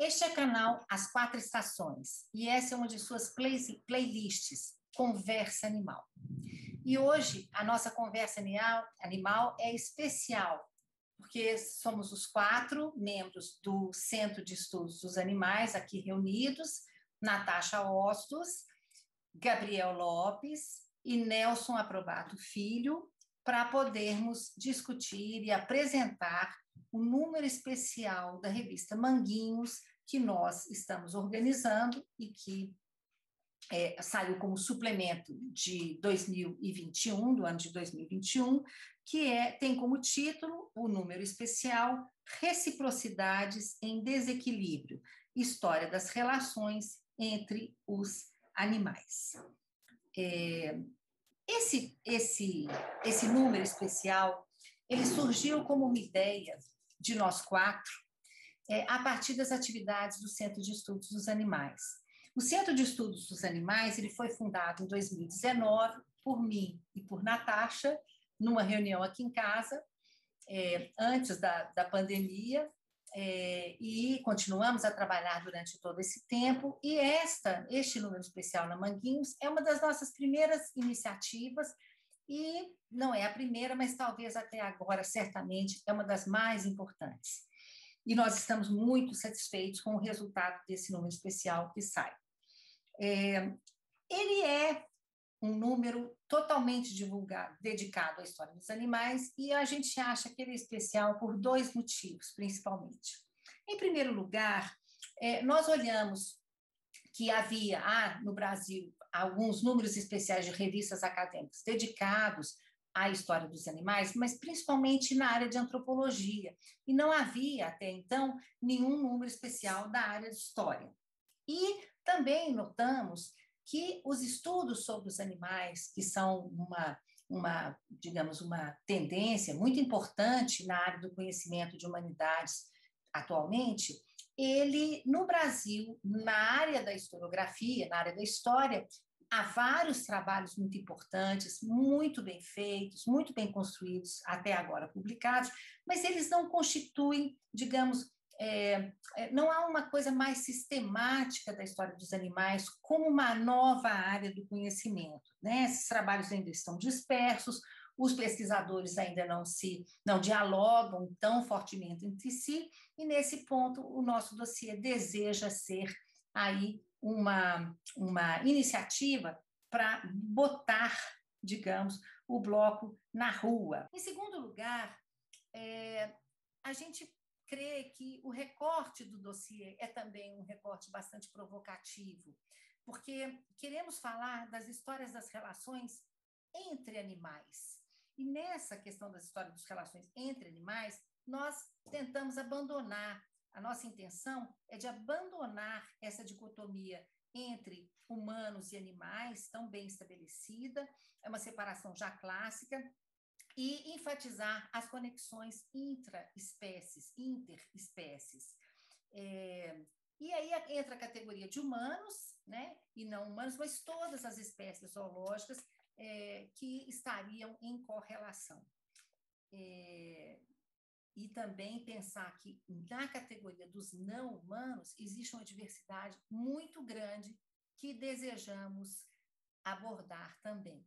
Este é o canal As Quatro Estações e essa é uma de suas playlists, Conversa Animal. E hoje a nossa conversa animal é especial, porque somos os 4 membros do Centro de Estudos dos Animais aqui reunidos, Natasha Hostos, Gabriel Lopes e Nelson Aprobato Filho, para podermos discutir e apresentar o número especial da revista Manguinhos, que nós estamos organizando e que saiu como suplemento de 2021, do ano de 2021, que tem como título o número especial Reciprocidades em Desequilíbrio, História das Relações entre os Animais. Esse número especial, ele surgiu como uma ideia de nós 4, a partir das atividades do Centro de Estudos dos Animais. O Centro de Estudos dos Animais ele foi fundado em 2019 por mim e por Natasha, numa reunião aqui em casa, antes da pandemia, e continuamos a trabalhar durante todo esse tempo, e este número especial na Manguinhos é uma das nossas primeiras iniciativas, e não é a primeira, mas talvez até agora, certamente, é uma das mais importantes. E nós estamos muito satisfeitos com o resultado desse número especial que sai. Ele é um número totalmente dedicado à história dos animais, e a gente acha que ele é especial por 2 motivos, principalmente. Em primeiro lugar, nós olhamos que havia no Brasil alguns números especiais de revistas acadêmicas dedicados à história dos animais, mas principalmente na área de antropologia, e não havia até então nenhum número especial da área de história. E também notamos que os estudos sobre os animais, que são digamos, uma tendência muito importante na área do conhecimento de humanidades atualmente, ele, no Brasil, na área da historiografia, na área da história, há vários trabalhos muito importantes, muito bem feitos, muito bem construídos, até agora publicados, mas eles não constituem, digamos, não há uma coisa mais sistemática da história dos animais como uma nova área do conhecimento, né? Esses trabalhos ainda estão dispersos, os pesquisadores ainda não dialogam tão fortemente entre si, e nesse ponto o nosso dossiê deseja ser aí uma iniciativa para botar, digamos, o bloco na rua. Em segundo lugar, a gente crê que o recorte do dossiê é também um recorte bastante provocativo, porque queremos falar das histórias das relações entre animais. E nessa questão das histórias das relações entre animais, nós tentamos abandonar, a nossa intenção é de abandonar essa dicotomia entre humanos e animais, tão bem estabelecida, é uma separação já clássica, e enfatizar as conexões intraespécies, interespécies. E aí entra a categoria de humanos, né, e não humanos, mas todas as espécies zoológicas que estariam em correlação. E também pensar que na categoria dos não humanos existe uma diversidade muito grande que desejamos abordar também.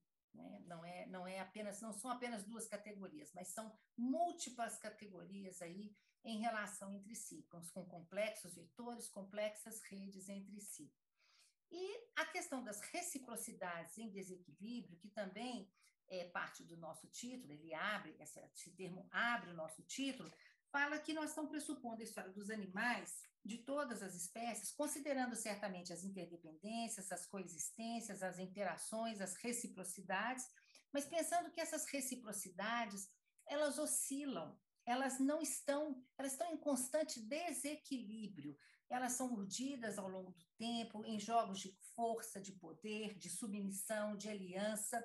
Não são apenas 2 categorias, mas são múltiplas categorias aí em relação entre si, com complexos vetores, complexas redes entre si. E a questão das reciprocidades em desequilíbrio, que também é parte do nosso título, esse termo abre o nosso título, fala que nós estamos pressupondo a história dos animais, de todas as espécies, considerando certamente as interdependências, as coexistências, as interações, as reciprocidades, mas pensando que essas reciprocidades, elas oscilam, elas estão em constante desequilíbrio, elas são urdidas ao longo do tempo em jogos de força, de poder, de submissão, de aliança,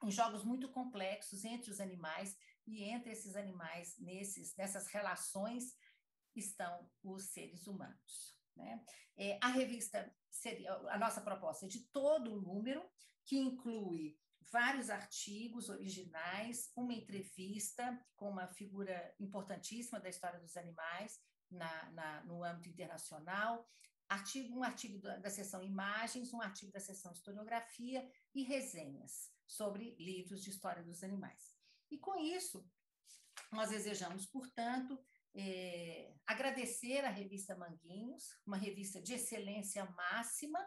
em jogos muito complexos entre os animais, e entre esses animais, nessas relações, estão os seres humanos. Né? A nossa proposta é de todo o número, que inclui vários artigos originais, uma entrevista com uma figura importantíssima da história dos animais, no âmbito internacional, um artigo da seção Imagens, um artigo da seção Historiografia e resenhas sobre livros de história dos animais. E com isso, nós desejamos, portanto, agradecer à revista Manguinhos, uma revista de excelência máxima,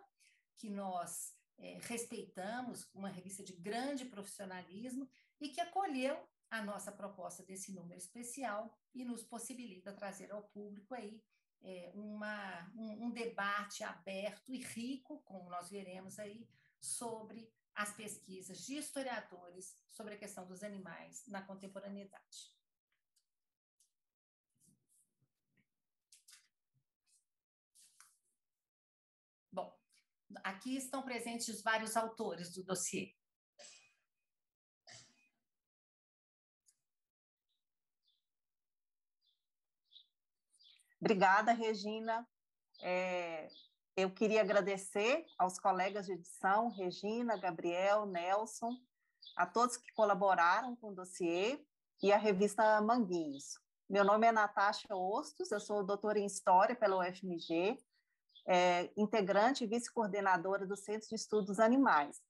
que nós respeitamos, uma revista de grande profissionalismo e que acolheu a nossa proposta desse número especial e nos possibilita trazer ao público aí um debate aberto e rico, como nós veremos aí, sobre as pesquisas de historiadores sobre a questão dos animais na contemporaneidade. Bom, aqui estão presentes vários autores do dossiê. Obrigada, Regina. Eu queria agradecer aos colegas de edição, Regina, Gabriel, Nelson, a todos que colaboraram com o dossiê e a revista Manguinhos. Meu nome é Natasha Ostos, eu sou doutora em História pela UFMG, integrante e vice-coordenadora do Centro de Estudos Animais.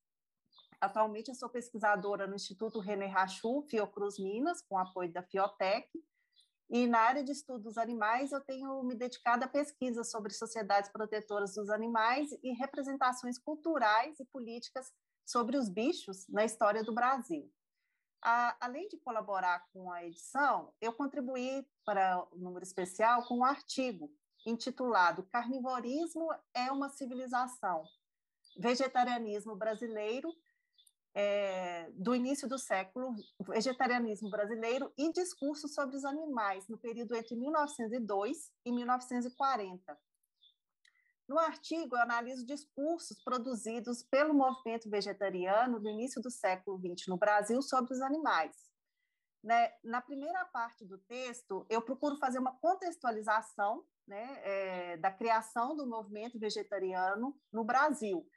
Atualmente, eu sou pesquisadora no Instituto René Rachou, Fiocruz Minas, com apoio da Fiotec, e na área de estudos animais eu tenho me dedicado a pesquisas sobre sociedades protetoras dos animais e representações culturais e políticas sobre os bichos na história do Brasil. Além de colaborar com a edição, eu contribuí para o número especial com um artigo intitulado Carnivorismo é uma civilização, vegetarianismo brasileiro do início do século, vegetarianismo brasileiro e discursos sobre os animais, no período entre 1902 e 1940. No artigo, eu analiso discursos produzidos pelo movimento vegetariano no início do século XX no Brasil sobre os animais. Na primeira parte do texto, eu procuro fazer uma contextualização da criação do movimento vegetariano no Brasil.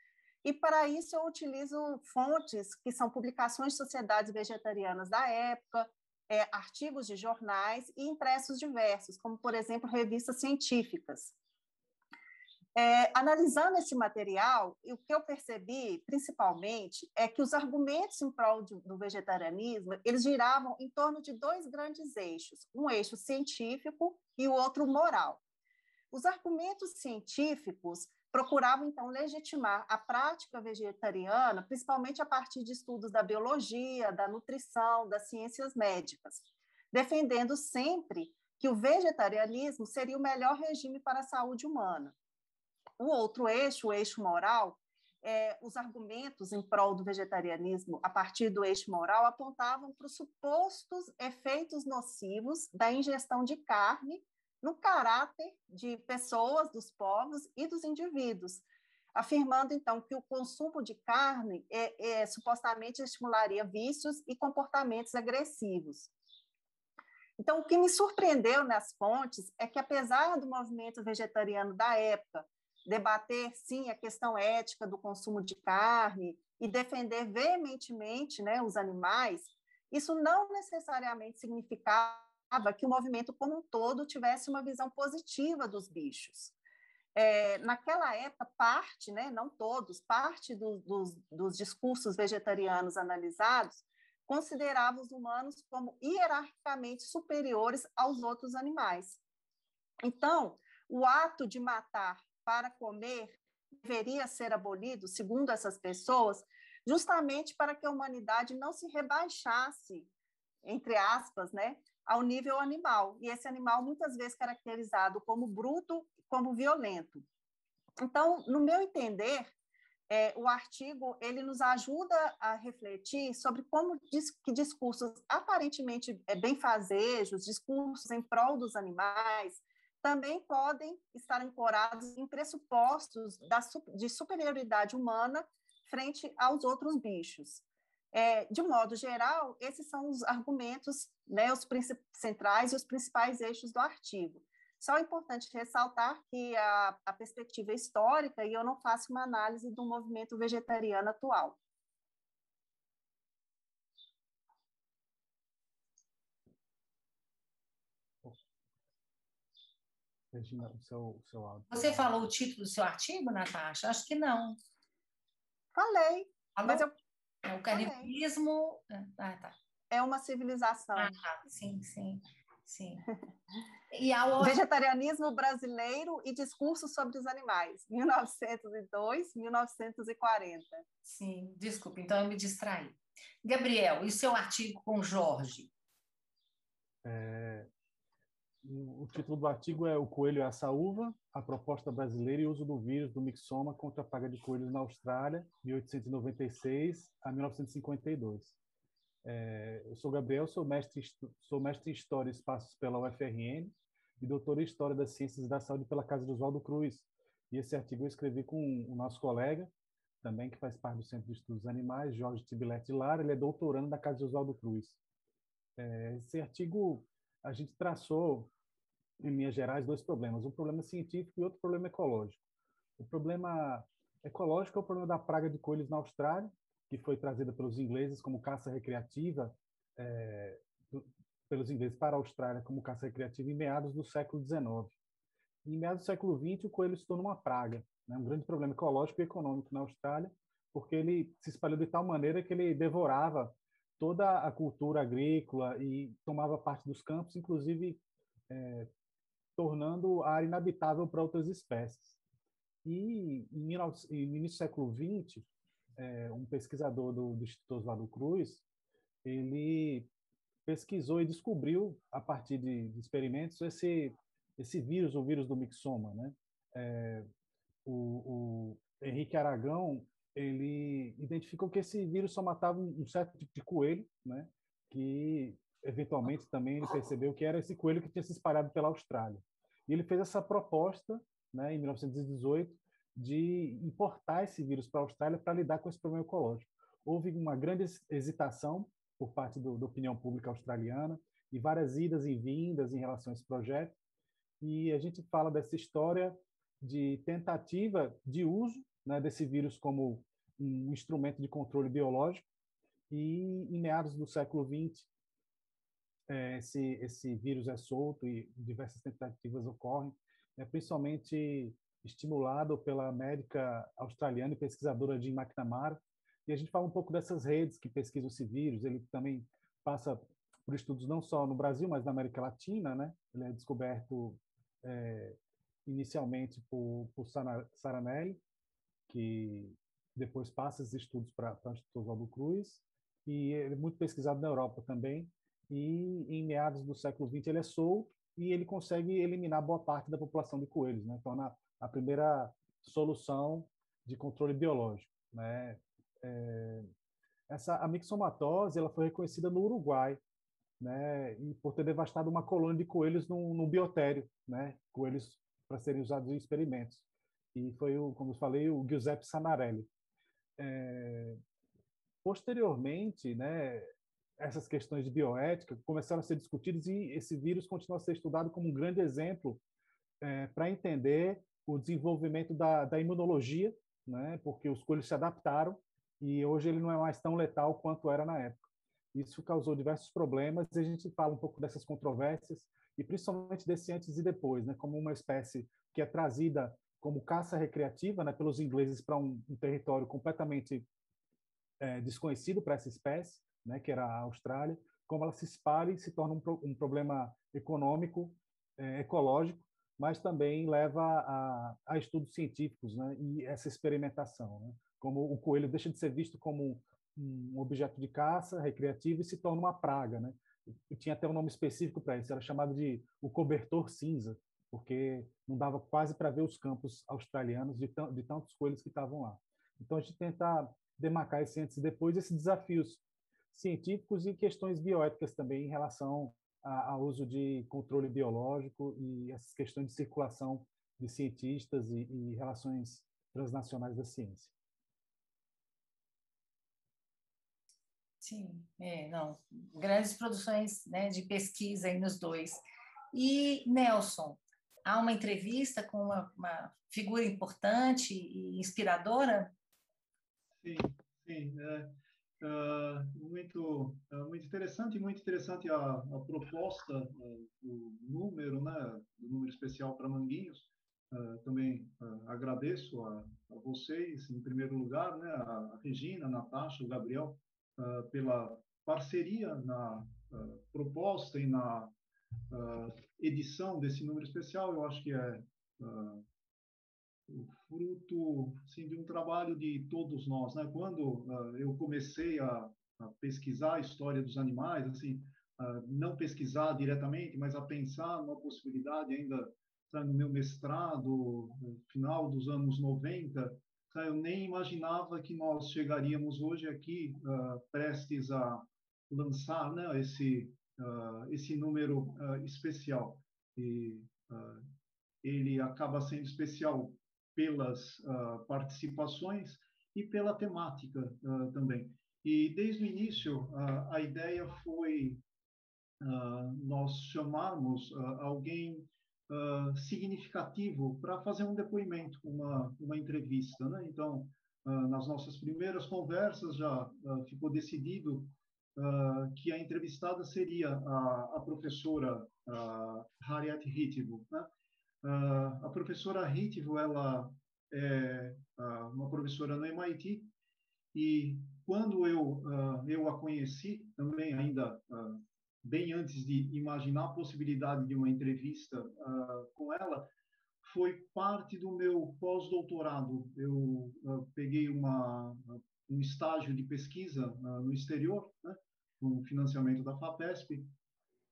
E, para isso, eu utilizo fontes que são publicações de sociedades vegetarianas da época, artigos de jornais e impressos diversos, como, por exemplo, revistas científicas. Analisando esse material, o que eu percebi, principalmente, é que os argumentos em prol do vegetarianismo, eles giravam em torno de dois grandes eixos, um eixo científico e o outro moral. Os argumentos científicos procuravam, então, legitimar a prática vegetariana, principalmente a partir de estudos da biologia, da nutrição, das ciências médicas, defendendo sempre que o vegetarianismo seria o melhor regime para a saúde humana. O outro eixo, o eixo moral, os argumentos em prol do vegetarianismo, a partir do eixo moral, apontavam para os supostos efeitos nocivos da ingestão de carne no caráter de pessoas, dos povos e dos indivíduos, afirmando, então, que o consumo de carne supostamente estimularia vícios e comportamentos agressivos. Então, o que me surpreendeu nas fontes é que, apesar do movimento vegetariano da época debater, sim, a questão ética do consumo de carne e defender veementemente os animais, isso não necessariamente significava que o movimento como um todo tivesse uma visão positiva dos bichos. Naquela época, parte, não todos, parte dos discursos vegetarianos analisados considerava os humanos como hierarquicamente superiores aos outros animais. Então, o ato de matar para comer deveria ser abolido, segundo essas pessoas, justamente para que a humanidade não se rebaixasse, entre aspas, ao nível animal, e esse animal muitas vezes caracterizado como bruto, como violento. Então, no meu entender, o artigo ele nos ajuda a refletir sobre como que discursos aparentemente benfazejos, discursos em prol dos animais, também podem estar ancorados em pressupostos de superioridade humana frente aos outros bichos. De modo geral, esses são os argumentos, os centrais e os principais eixos do artigo. Só é importante ressaltar que a perspectiva é histórica e eu não faço uma análise do movimento vegetariano atual. Regina, o seu áudio. Você falou o título do seu artigo, Natasha? Acho que não. Falei, Falou? mas eu É o canibalismo... tá. É uma civilização. Tá. Sim. Vegetarianismo brasileiro e discursos sobre os animais, 1902, 1940. Sim, desculpa, então eu me distraí. Gabriel, e o seu artigo com Jorge? O título do artigo é O Coelho e a Saúva, a proposta brasileira e o uso do vírus do mixoma contra a praga de coelhos na Austrália, de 1896 a 1952. Eu sou Gabriel, sou mestre em História e Espaços pela UFRN e doutor em História das Ciências e da Saúde pela Casa de Oswaldo Cruz. E esse artigo eu escrevi com o nosso colega, também que faz parte do Centro de Estudos Animais, Jorge Tibilete de Lara, ele é doutorando da Casa de Oswaldo Cruz. Esse artigo, a gente traçou, em linhas gerais, dois problemas, um problema científico e outro problema ecológico. O problema ecológico é o problema da praga de coelhos na Austrália, que foi trazida pelos ingleses como caça recreativa, pelos ingleses para a Austrália como caça recreativa em meados do século XIX. Em meados do século XX, o coelho se tornou uma praga, né? Um grande problema ecológico e econômico na Austrália, porque ele se espalhou de tal maneira que ele devorava toda a cultura agrícola e tomava parte dos campos, inclusive tornando a área inabitável para outras espécies. E no início do século XX, um pesquisador do Instituto Oswaldo Cruz, ele pesquisou e descobriu, a partir de experimentos, esse vírus, o vírus do mixoma, né? O Henrique Aragão, ele identificou que esse vírus só matava um certo tipo de coelho, né? Que eventualmente também ele percebeu que era esse coelho que tinha se espalhado pela Austrália. E ele fez essa proposta, né, em 1918, de importar esse vírus para a Austrália para lidar com esse problema ecológico. Houve uma grande hesitação por parte da opinião pública australiana e várias idas e vindas em relação a esse projeto. E a gente fala dessa história de tentativa de uso, né, desse vírus como um instrumento de controle biológico. E em meados do século XX, esse vírus é solto e diversas tentativas ocorrem, principalmente estimulado pela médica australiana e pesquisadora Jean McNamara. E a gente fala um pouco dessas redes que pesquisam esse vírus. Ele também passa por estudos não só no Brasil, mas na América Latina, né? Ele é descoberto inicialmente por Saranelli, que depois passa esses estudos para o Instituto Oswaldo Cruz, e ele é muito pesquisado na Europa também. E em meados do século XX ele é solto e ele consegue eliminar boa parte da população de coelhos, né? Torna a primeira solução de controle biológico, né? A mixomatose ela foi reconhecida no Uruguai, né? E por ter devastado uma colônia de coelhos num biotério, né? Coelhos para serem usados em experimentos. E foi, como eu falei, o Giuseppe Sanarelli. Posteriormente, né, essas questões de bioética começaram a ser discutidas e esse vírus continua a ser estudado como um grande exemplo para entender o desenvolvimento da imunologia, né, porque os coelhos se adaptaram e hoje ele não é mais tão letal quanto era na época. Isso causou diversos problemas e a gente fala um pouco dessas controvérsias e principalmente desse antes e depois, né, como uma espécie que é trazida como caça recreativa, né, pelos ingleses para um território completamente desconhecido para essa espécie, né, que era a Austrália, como ela se espalha e se torna um problema econômico, ecológico, mas também leva a estudos científicos, né, e essa experimentação, né, como o coelho deixa de ser visto como um objeto de caça recreativo e se torna uma praga, né? E tinha até um nome específico para isso, era chamado de o cobertor cinza, porque não dava quase para ver os campos australianos de tantos coelhos que estavam lá. Então a gente tenta demarcar esse antes e depois, esses desafios científicos e questões bioéticas também em relação ao uso de controle biológico e essas questões de circulação de cientistas e relações transnacionais da ciência. Sim, não, grandes produções, né, de pesquisa aí nos dois. E, Nelson, há uma entrevista com uma figura importante e inspiradora? Sim, sim. Muito interessante a proposta, o número, né, o número especial para Manguinhos. Também agradeço a vocês, em primeiro lugar, né, a Regina, a Natasha, o Gabriel, pela parceria na proposta e na edição desse número especial. Eu acho que é o fruto, assim, de um trabalho de todos nós, né? Quando eu comecei a pesquisar a história dos animais, assim, não pesquisar diretamente, mas a pensar numa possibilidade ainda, sabe, no meu mestrado, no final dos anos 90, sabe, eu nem imaginava que nós chegaríamos hoje aqui prestes a lançar, né, esse número especial. E ele acaba sendo especial pelas participações e pela temática também. E desde o início, a ideia foi nós chamarmos alguém significativo para fazer um depoimento, uma entrevista, né? Então, nas nossas primeiras conversas já ficou decidido que a entrevistada seria a professora Harriet Hittivo, né? A professora Hittivo, ela é uma professora no MIT, e quando eu a conheci, também ainda bem antes de imaginar a possibilidade de uma entrevista com ela, foi parte do meu pós-doutorado. Eu peguei um estágio de pesquisa no exterior, né, com financiamento da FAPESP,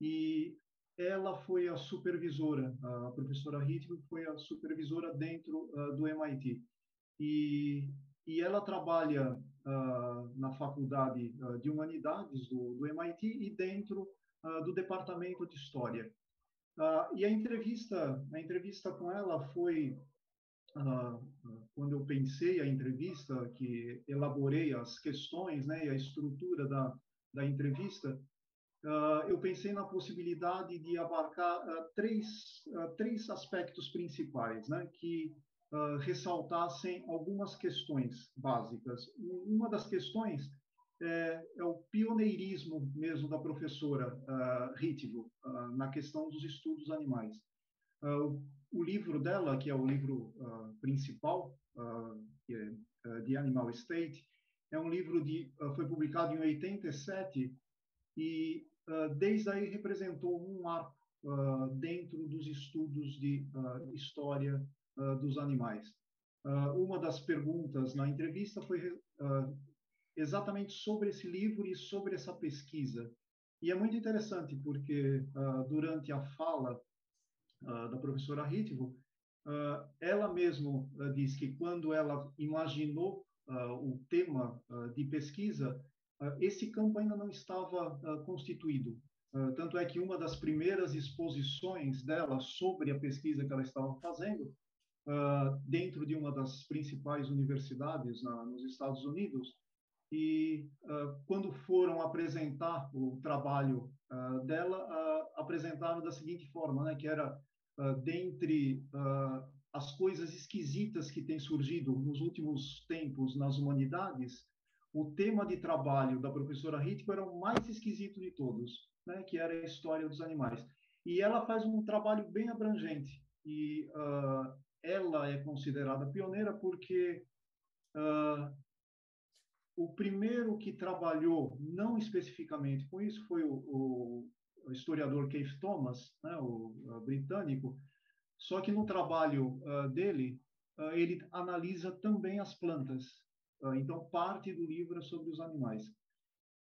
e ela foi a supervisora, a professora Hitler foi a supervisora dentro do MIT. E ela trabalha na Faculdade de Humanidades do MIT e dentro do Departamento de História. E a entrevista com ela foi, quando eu pensei a entrevista, que elaborei as questões, né, e a estrutura da entrevista, eu pensei na possibilidade de abarcar três aspectos principais, né, que ressaltassem algumas questões básicas. Uma das questões é o pioneirismo mesmo da professora Hittivo na questão dos estudos animais. O livro dela, que é o livro principal, que é The Animal State, é um livro foi publicado em 87 e desde aí representou um marco dentro dos estudos de história dos animais. Uma das perguntas na entrevista foi exatamente sobre esse livro e sobre essa pesquisa. E é muito interessante porque durante a fala da professora Hittivo, ela mesma diz que quando ela imaginou o tema de pesquisa, esse campo ainda não estava constituído. Tanto é que uma das primeiras exposições dela sobre a pesquisa que ela estava fazendo, dentro de uma das principais universidades nos Estados Unidos, e quando foram apresentar o trabalho dela, apresentaram da seguinte forma, né, que era dentre as coisas esquisitas que têm surgido nos últimos tempos nas humanidades, o tema de trabalho da professora Hittivo era o mais esquisito de todos, né, que era a história dos animais. E ela faz um trabalho bem abrangente, e ela é considerada pioneira porque o primeiro que trabalhou, não especificamente com isso, foi o historiador Keith Thomas, né, o britânico, só que no trabalho dele, ele analisa também as plantas. Então, parte do livro é sobre os animais.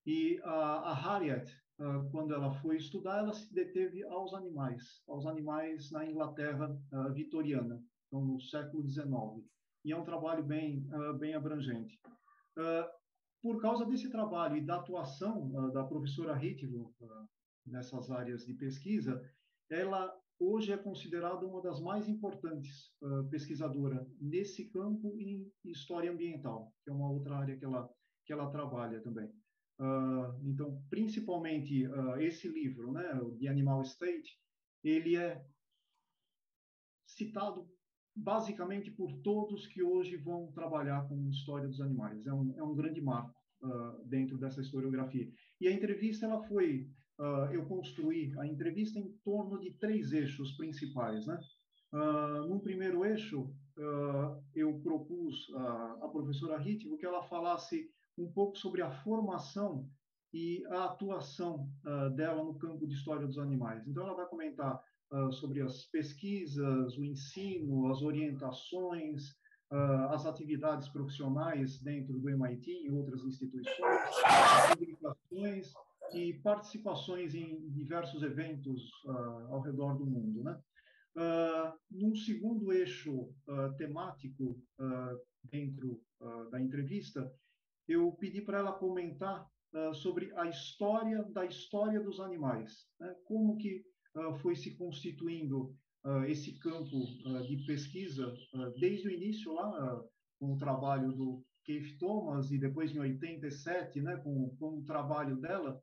E a Harriet, quando ela foi estudar, ela se deteve aos animais na Inglaterra vitoriana, então no século XIX. E é um trabalho bem abrangente. Por causa desse trabalho e da atuação da professora Hittivo nessas áreas de pesquisa, ela hoje é considerada uma das mais importantes pesquisadoras nesse campo em história ambiental, que é uma outra área que ela trabalha também. Então, principalmente esse livro, né, o The Animal State, ele é citado basicamente por todos que hoje vão trabalhar com história dos animais. É um grande marco. dentro dessa historiografia. E a entrevista, ela foi, eu construí a entrevista em torno de 3 eixos principais, né? Num primeiro eixo, eu propus à professora Ritvo que ela falasse um pouco sobre a formação e a atuação dela no campo de história dos animais. Então, ela vai comentar sobre as pesquisas, o ensino, as orientações, as atividades profissionais dentro do MIT e outras instituições, publicações e participações em diversos eventos ao redor do mundo, né? Num segundo eixo temático dentro da entrevista, eu pedi para ela comentar sobre a história da história dos animais, né? Como que foi se constituindo esse campo de pesquisa desde o início lá com o trabalho do Keith Thomas e depois em 87, né, com o trabalho dela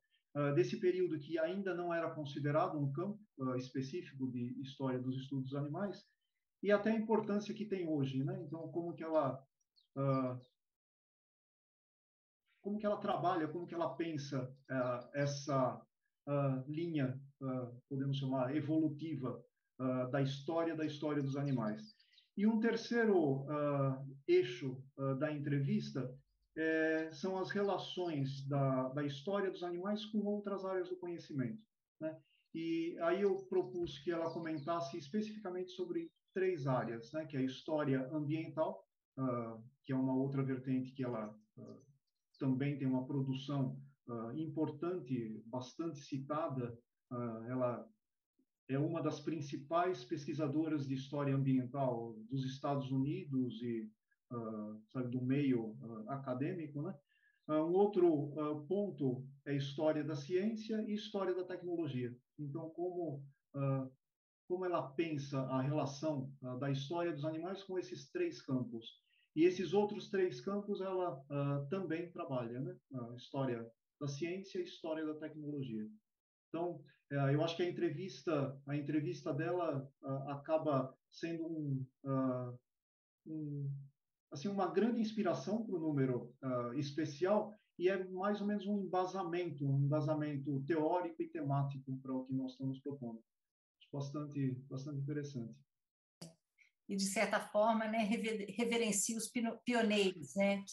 desse período que ainda não era considerado um campo específico de história dos estudos dos animais e até a importância que tem hoje, né? Então como que ela trabalha, como que ela pensa essa linha, podemos chamar, evolutiva da história dos animais. E um terceiro eixo da entrevista são as relações da história dos animais com outras áreas do conhecimento, né? E aí eu propus que ela comentasse especificamente sobre 3 áreas, né? Que é a história ambiental, que é uma outra vertente que ela também tem uma produção importante, bastante citada. Ela é uma das principais pesquisadoras de história ambiental dos Estados Unidos e sabe, do meio acadêmico, né? Um outro ponto é história da ciência e história da tecnologia. Então, como ela pensa a relação da história dos animais com esses 3 campos. E esses outros 3 campos ela também trabalha, né? A história da ciência e a história da tecnologia. Então, eu acho que a entrevista dela acaba sendo assim, uma grande inspiração para o número especial e é mais ou menos um embasamento teórico e temático para o que nós estamos propondo. Bastante interessante. E, de certa forma, né, reverencia os pioneiros, né,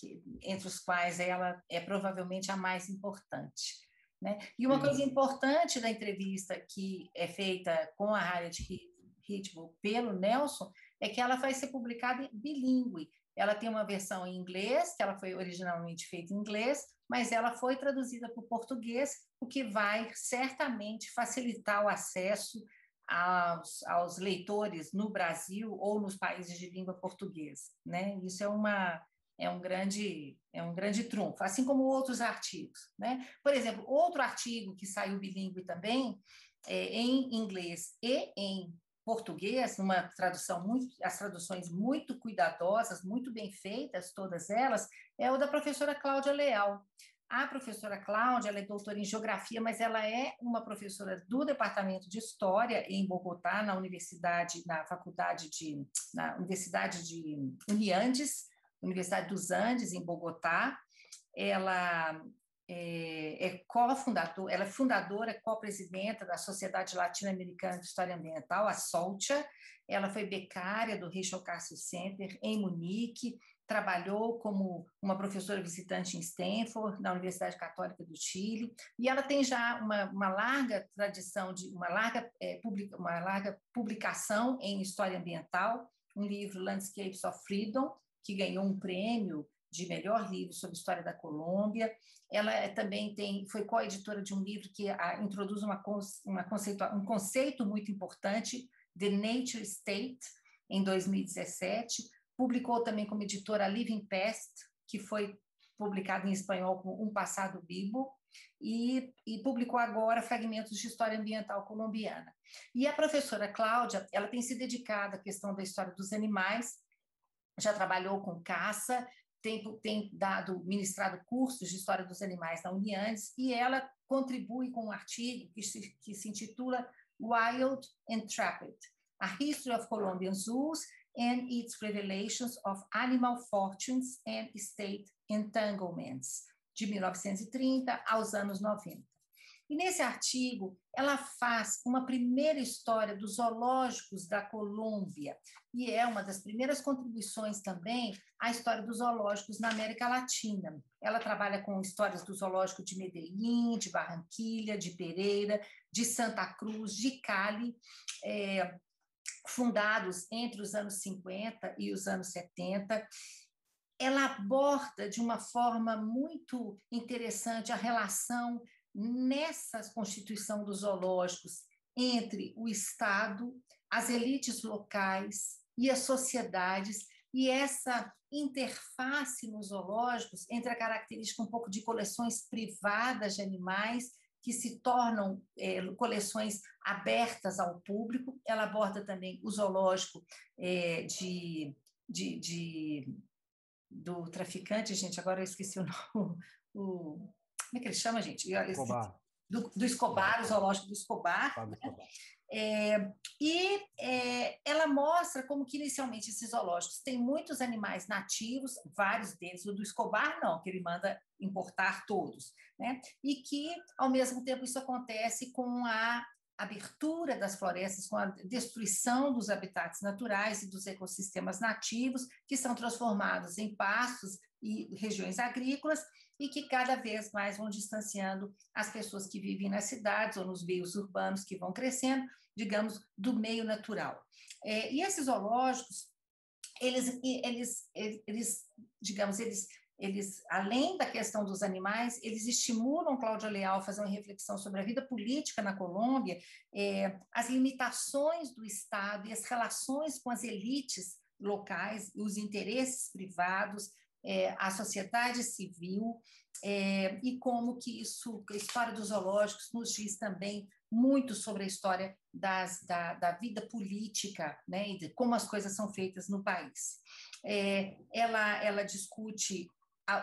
entre os quais ela é provavelmente a mais importante, né? E uma coisa importante da entrevista que é feita com a Harriet Ritvo pelo Nelson é que ela vai ser publicada bilíngue. Ela tem uma versão em inglês, que ela foi originalmente feita em inglês, mas ela foi traduzida para o português, o que vai certamente facilitar o acesso aos leitores no Brasil ou nos países de língua portuguesa, né? Isso é um grande trunfo, assim como outros artigos, né? Por exemplo, outro artigo que saiu bilíngue também, em inglês e em português, uma tradução as traduções muito cuidadosas, muito bem feitas, todas elas, é o da professora Cláudia Leal. A professora Cláudia, ela é doutora em geografia, mas ela é uma professora do Departamento de História em Bogotá, na Universidade de Uniandes, Universidade dos Andes, em Bogotá. Ela ela é fundadora, co-presidenta da Sociedade Latino-Americana de História Ambiental, a SOLTIA. Ela foi becária do Rachel Carson Center em Munique, trabalhou como uma professora visitante em Stanford, na Universidade Católica do Chile, e ela tem já uma larga tradição, uma larga publicação em história ambiental, um livro, Landscapes of Freedom, que ganhou um prêmio de melhor livro sobre história da Colômbia. Ela também foi coeditora de um livro que introduz um conceito muito importante, The Nature State, em 2017. Publicou também como editora Living Past, que foi publicado em espanhol com Um Passado Vivo, e publicou agora fragmentos de história ambiental colombiana. E a professora Cláudia, ela tem se dedicado à questão da história dos animais, já trabalhou com caça, tem ministrado cursos de história dos animais na Uniandes, e ela contribui com um artigo que se intitula Wild and Trapped, A History of Colombian Zoos and Its Revelations of Animal Fortunes and State Entanglements, de 1930 aos anos 90. E nesse artigo, ela faz uma primeira história dos zoológicos da Colômbia, e é uma das primeiras contribuições também à história dos zoológicos na América Latina. Ela trabalha com histórias do zoológico de Medellín, de Barranquilha, de Pereira, de Santa Cruz, de Cali, fundados entre os anos 50 e os anos 70. Ela aborda de uma forma muito interessante a relação nessa constituição dos zoológicos entre o Estado, as elites locais e as sociedades, e essa interface nos zoológicos entre a característica um pouco de coleções privadas de animais que se tornam coleções abertas ao público. Ela aborda também o zoológico do traficante, gente, agora eu esqueci o nome, como é que ele chama, gente? Escobar. Do Escobar, o zoológico do Escobar. Né? Ela mostra como que, inicialmente, esses zoológicos têm muitos animais nativos, vários deles, o do Escobar não, que ele manda importar todos, né? E que, ao mesmo tempo, isso acontece com a abertura das florestas, com a destruição dos habitats naturais e dos ecossistemas nativos, que são transformados em pastos e regiões agrícolas, e que cada vez mais vão distanciando as pessoas que vivem nas cidades ou nos meios urbanos que vão crescendo, digamos, do meio natural. E esses zoológicos, eles, além da questão dos animais, eles estimulam Cláudia Leal a fazer uma reflexão sobre a vida política na Colômbia, as limitações do Estado e as relações com as elites locais, os interesses privados, a sociedade civil, e como que isso, a história dos zoológicos nos diz também muito sobre a história da vida política, né, e de como as coisas são feitas no país. Ela discute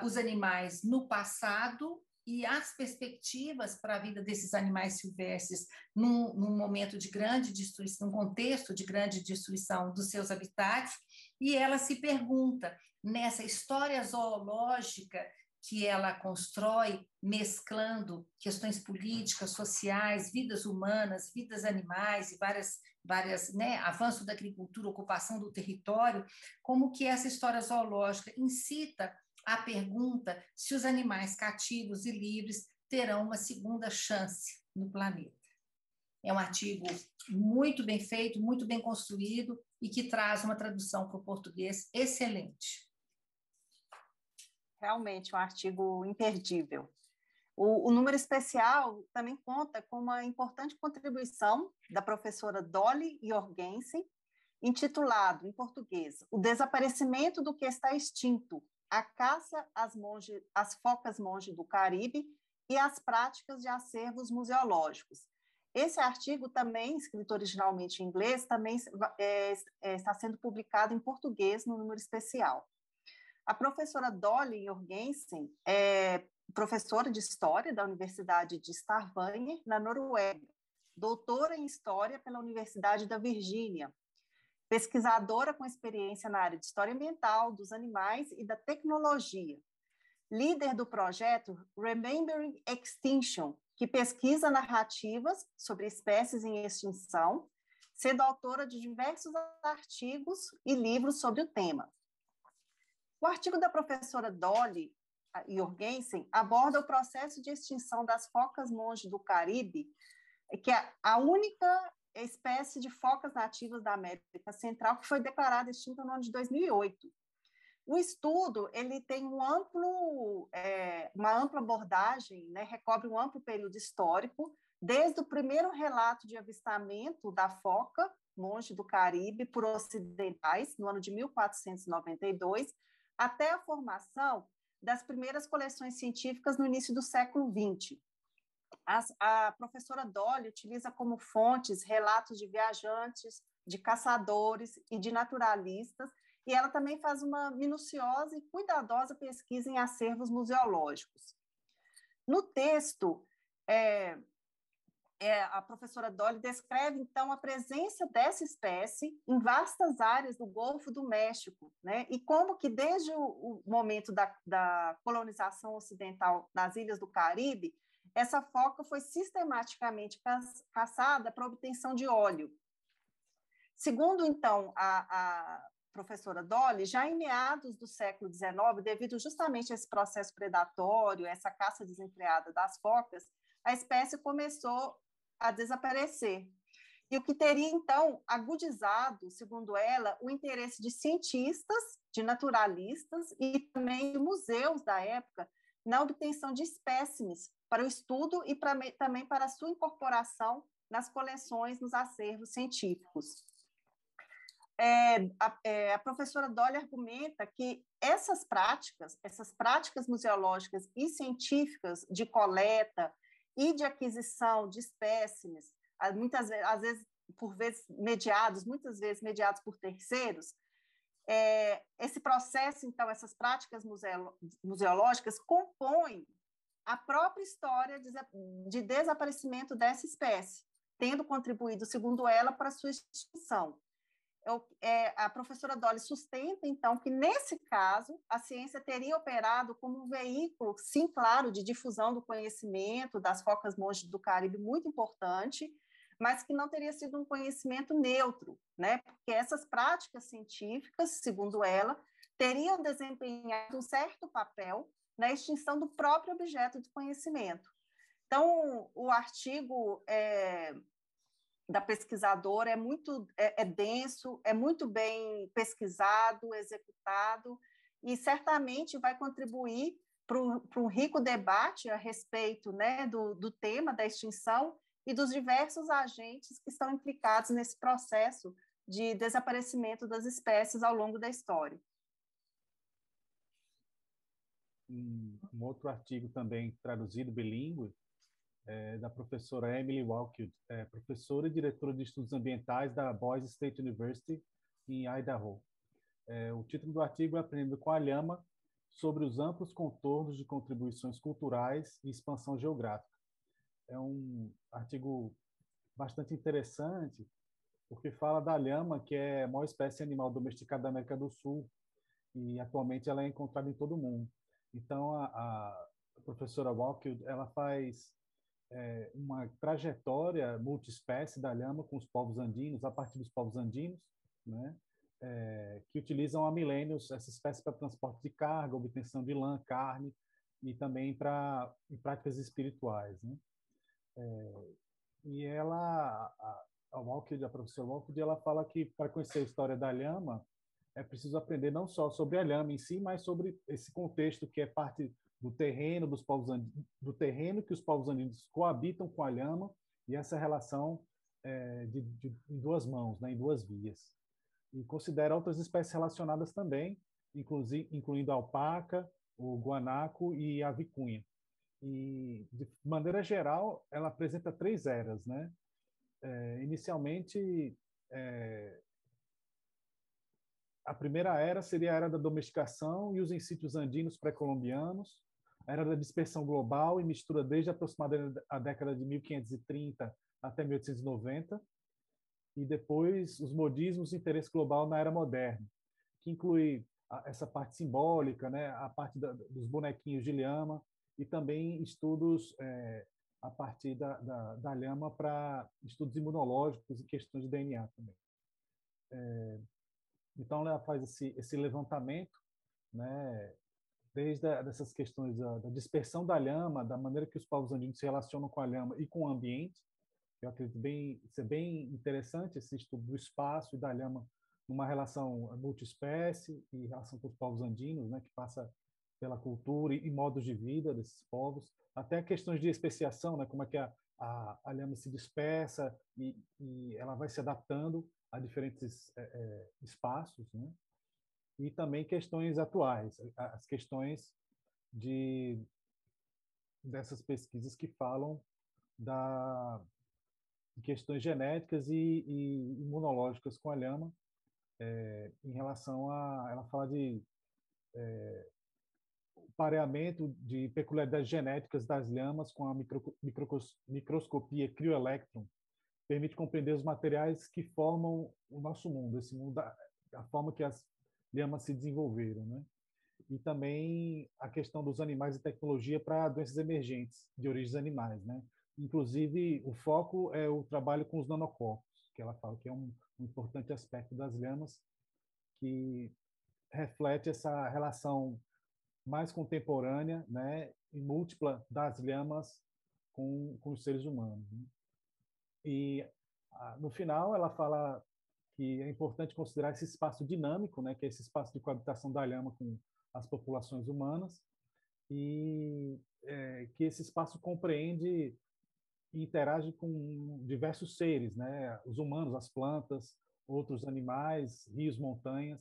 os animais no passado e as perspectivas para a vida desses animais silvestres num momento de grande destruição, num contexto de grande destruição dos seus habitats, e ela se pergunta, nessa história zoológica que ela constrói, mesclando questões políticas, sociais, vidas humanas, vidas animais e várias, né, avanço da agricultura, ocupação do território, como que essa história zoológica incita a pergunta se os animais cativos e livres terão uma segunda chance no planeta. É um artigo muito bem feito, muito bem construído e que traz uma tradução para o português excelente. Realmente um artigo imperdível. O número especial também conta com uma importante contribuição da professora Dolly Jorgensen, intitulado, em português, O Desaparecimento do que está extinto, a caça às focas-monge do Caribe e as práticas de acervos museológicos. Esse artigo também, escrito originalmente em inglês, também está sendo publicado em português no número especial. A professora Dolly Jorgensen é professora de História da Universidade de Stavanger, na Noruega, doutora em História pela Universidade da Virgínia, pesquisadora com experiência na área de História Ambiental, dos animais e da tecnologia, líder do projeto Remembering Extinction, que pesquisa narrativas sobre espécies em extinção, sendo autora de diversos artigos e livros sobre o tema. O artigo da professora Dolly Jorgensen aborda o processo de extinção das focas-monge do Caribe, que é a única espécie de focas nativas da América Central que foi declarada extinta no ano de 2008. O estudo ele tem uma ampla abordagem, né, recobre um amplo período histórico, desde o primeiro relato de avistamento da foca-monge do Caribe por ocidentais, no ano de 1492, até a formação das primeiras coleções científicas no início do século XX. A professora Dolly utiliza como fontes relatos de viajantes, de caçadores e de naturalistas, e ela também faz uma minuciosa e cuidadosa pesquisa em acervos museológicos. No texto, a professora Dolly descreve, então, a presença dessa espécie em vastas áreas do Golfo do México, né? E como que, desde o momento da colonização ocidental nas ilhas do Caribe, essa foca foi sistematicamente caçada para obtenção de óleo. Segundo, então, a professora Dolly, já em meados do século XIX, devido justamente a esse processo predatório, essa caça desenfreada das focas, a espécie começou a desaparecer. E o que teria, então, agudizado, segundo ela, o interesse de cientistas, de naturalistas e também de museus da época na obtenção de espécimes para o estudo e também para a sua incorporação nas coleções, nos acervos científicos. A professora Dolly argumenta que essas práticas museológicas e científicas de coleta e de aquisição de espécimes, muitas vezes, muitas vezes mediados por terceiros, esse processo, então, essas práticas museológicas compõem a própria história de desaparecimento dessa espécie, tendo contribuído, segundo ela, para a sua extinção. A professora Dolly sustenta, então, que, nesse caso, a ciência teria operado como um veículo, sim, claro, de difusão do conhecimento das focas-monstros do Caribe, muito importante, mas que não teria sido um conhecimento neutro, né? Porque essas práticas científicas, segundo ela, teriam desempenhado um certo papel na extinção do próprio objeto de conhecimento. Então, o artigo da pesquisadora é denso, é muito bem pesquisado, executado, e certamente vai contribuir para um rico debate a respeito, né, do tema da extinção e dos diversos agentes que estão implicados nesse processo de desaparecimento das espécies ao longo da história. Um outro artigo também traduzido bilíngue, da professora Emily Walkind, professora e diretora de estudos ambientais da Boise State University, em Idaho. O título do artigo é Aprendendo com a Lhama sobre os amplos contornos de contribuições culturais e expansão geográfica. É um artigo bastante interessante, porque fala da lhama, que é a maior espécie animal domesticada da América do Sul, e atualmente ela é encontrada em todo o mundo. Então, a professora Walkind, ela faz uma trajetória multiespécie da lhama com os povos andinos, a partir dos povos andinos, né, que utilizam há milênios essa espécie para transporte de carga, obtenção de lã, carne, e também para práticas espirituais, né? E ela, a professora Walkind, ela fala que para conhecer a história da lhama é preciso aprender não só sobre a lhama em si, mas sobre esse contexto que é parte do terreno dos povos andinos, do terreno que os povos andinos coabitam com a lhama, e essa relação em duas mãos, né, em duas vias. E considera outras espécies relacionadas também, incluindo a alpaca, o guanaco e a vicunha. E, de maneira geral, ela apresenta três eras, né? Inicialmente, a primeira era seria a era da domesticação e os em sítios andinos pré-colombianos, a era da dispersão global e mistura desde aproximadamente a década de 1530 até 1890, e depois os modismos e interesse global na era moderna, que inclui essa parte simbólica, né, a parte dos bonequinhos de lhama, e também estudos a partir da lhama para estudos imunológicos e questões de DNA também. Então, ela faz esse levantamento, né, desde dessas questões da dispersão da lhama, da maneira que os povos andinos se relacionam com a lhama e com o ambiente. Eu acredito ser bem interessante esse estudo do espaço e da lhama numa relação multiespécie e relação com os povos andinos, né, que passa pela cultura e modos de vida desses povos, até questões de especiação, né, como é que a lhama se dispersa e ela vai se adaptando a diferentes espaços, né? E também questões atuais, as questões dessas pesquisas que falam de questões genéticas e imunológicas com a lhama, em relação ela fala de pareamento de peculiaridades genéticas das lhamas com a microscopia crioelectron permite compreender os materiais que formam o nosso mundo, esse mundo, a forma que as lhamas se desenvolveram, né? E também a questão dos animais e tecnologia para doenças emergentes de origens animais, né? Inclusive, o foco é o trabalho com os nanocorpos, que ela fala que é um importante aspecto das lhamas, que reflete essa relação mais contemporânea, né, e múltipla das lhamas com os seres humanos, né? E no final ela fala que é importante considerar esse espaço dinâmico, né, que é esse espaço de coabitação da lhama com as populações humanas, e que esse espaço compreende e interage com diversos seres, né, os humanos, as plantas, outros animais, rios, montanhas,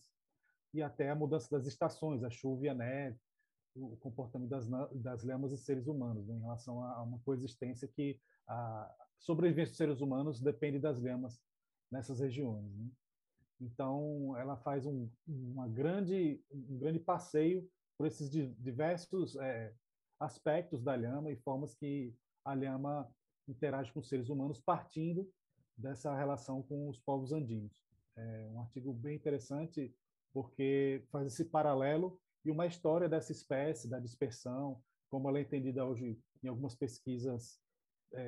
e até a mudança das estações, a chuva e a neve, o comportamento das lhamas e seres humanos, né, em relação a uma coexistência que a sobrevivência dos seres humanos depende das lhamas nessas regiões, né? Então, ela faz um grande passeio por esses diversos aspectos da lhama e formas que a lhama interage com os seres humanos, partindo dessa relação com os povos andinos. É um artigo bem interessante, porque faz esse paralelo e uma história dessa espécie, da dispersão, como ela é entendida hoje em algumas pesquisas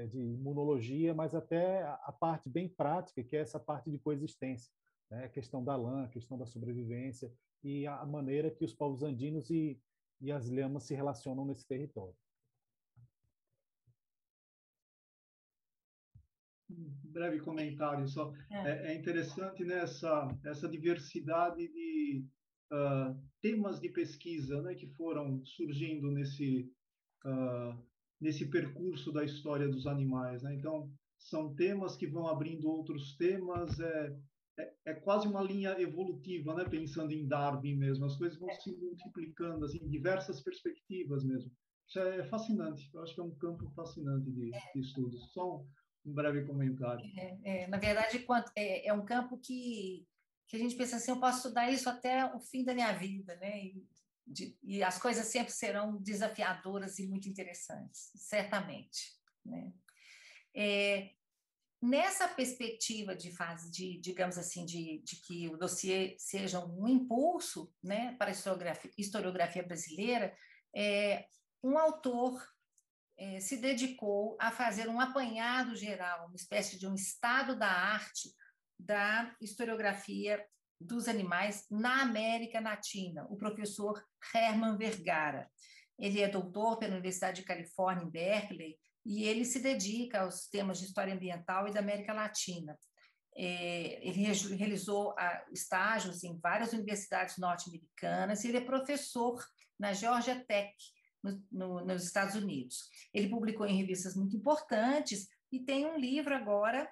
de imunologia, mas até a parte bem prática, que é essa parte de coexistência, né? A questão da lã, a questão da sobrevivência e a maneira que os povos andinos e as lhamas se relacionam nesse território. Um breve comentário só. É interessante, né, essa diversidade de temas de pesquisa, né, que foram surgindo nesse percurso da história dos animais, né? Então, são temas que vão abrindo outros temas, é quase uma linha evolutiva, né? Pensando em Darwin mesmo, as coisas vão se multiplicando, assim, em diversas perspectivas mesmo. Isso é fascinante, eu acho que é um campo fascinante de estudos. Só um breve comentário. Na verdade, é um campo que a gente pensa assim, eu posso estudar isso até o fim da minha vida, né? E as coisas sempre serão desafiadoras e muito interessantes, certamente, né? Nessa perspectiva digamos assim, de que o dossiê seja um impulso, né, para a historiografia brasileira, um autor se dedicou a fazer um apanhado geral, uma espécie de um estado da arte da historiografia dos animais na América Latina, o professor Herman Vergara. Ele é doutor pela Universidade de Califórnia, em Berkeley, e ele se dedica aos temas de história ambiental e da América Latina. Ele realizou estágios em várias universidades norte-americanas e ele é professor na Georgia Tech, nos Estados Unidos. Ele publicou em revistas muito importantes e tem um livro agora,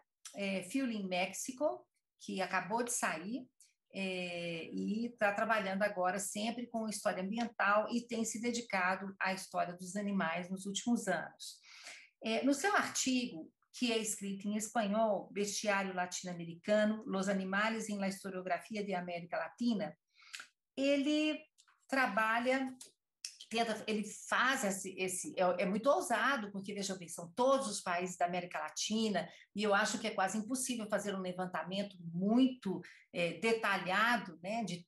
Fueling Mexico, que acabou de sair, e está trabalhando agora sempre com história ambiental e tem se dedicado à história dos animais nos últimos anos. No seu artigo, que é escrito em espanhol, Bestiário Latino-Americano, Los Animales en la Historiografía de América Latina, ele trabalha, ele faz é muito ousado, porque, veja bem, são todos os países da América Latina, e eu acho que é quase impossível fazer um levantamento muito detalhado, né, de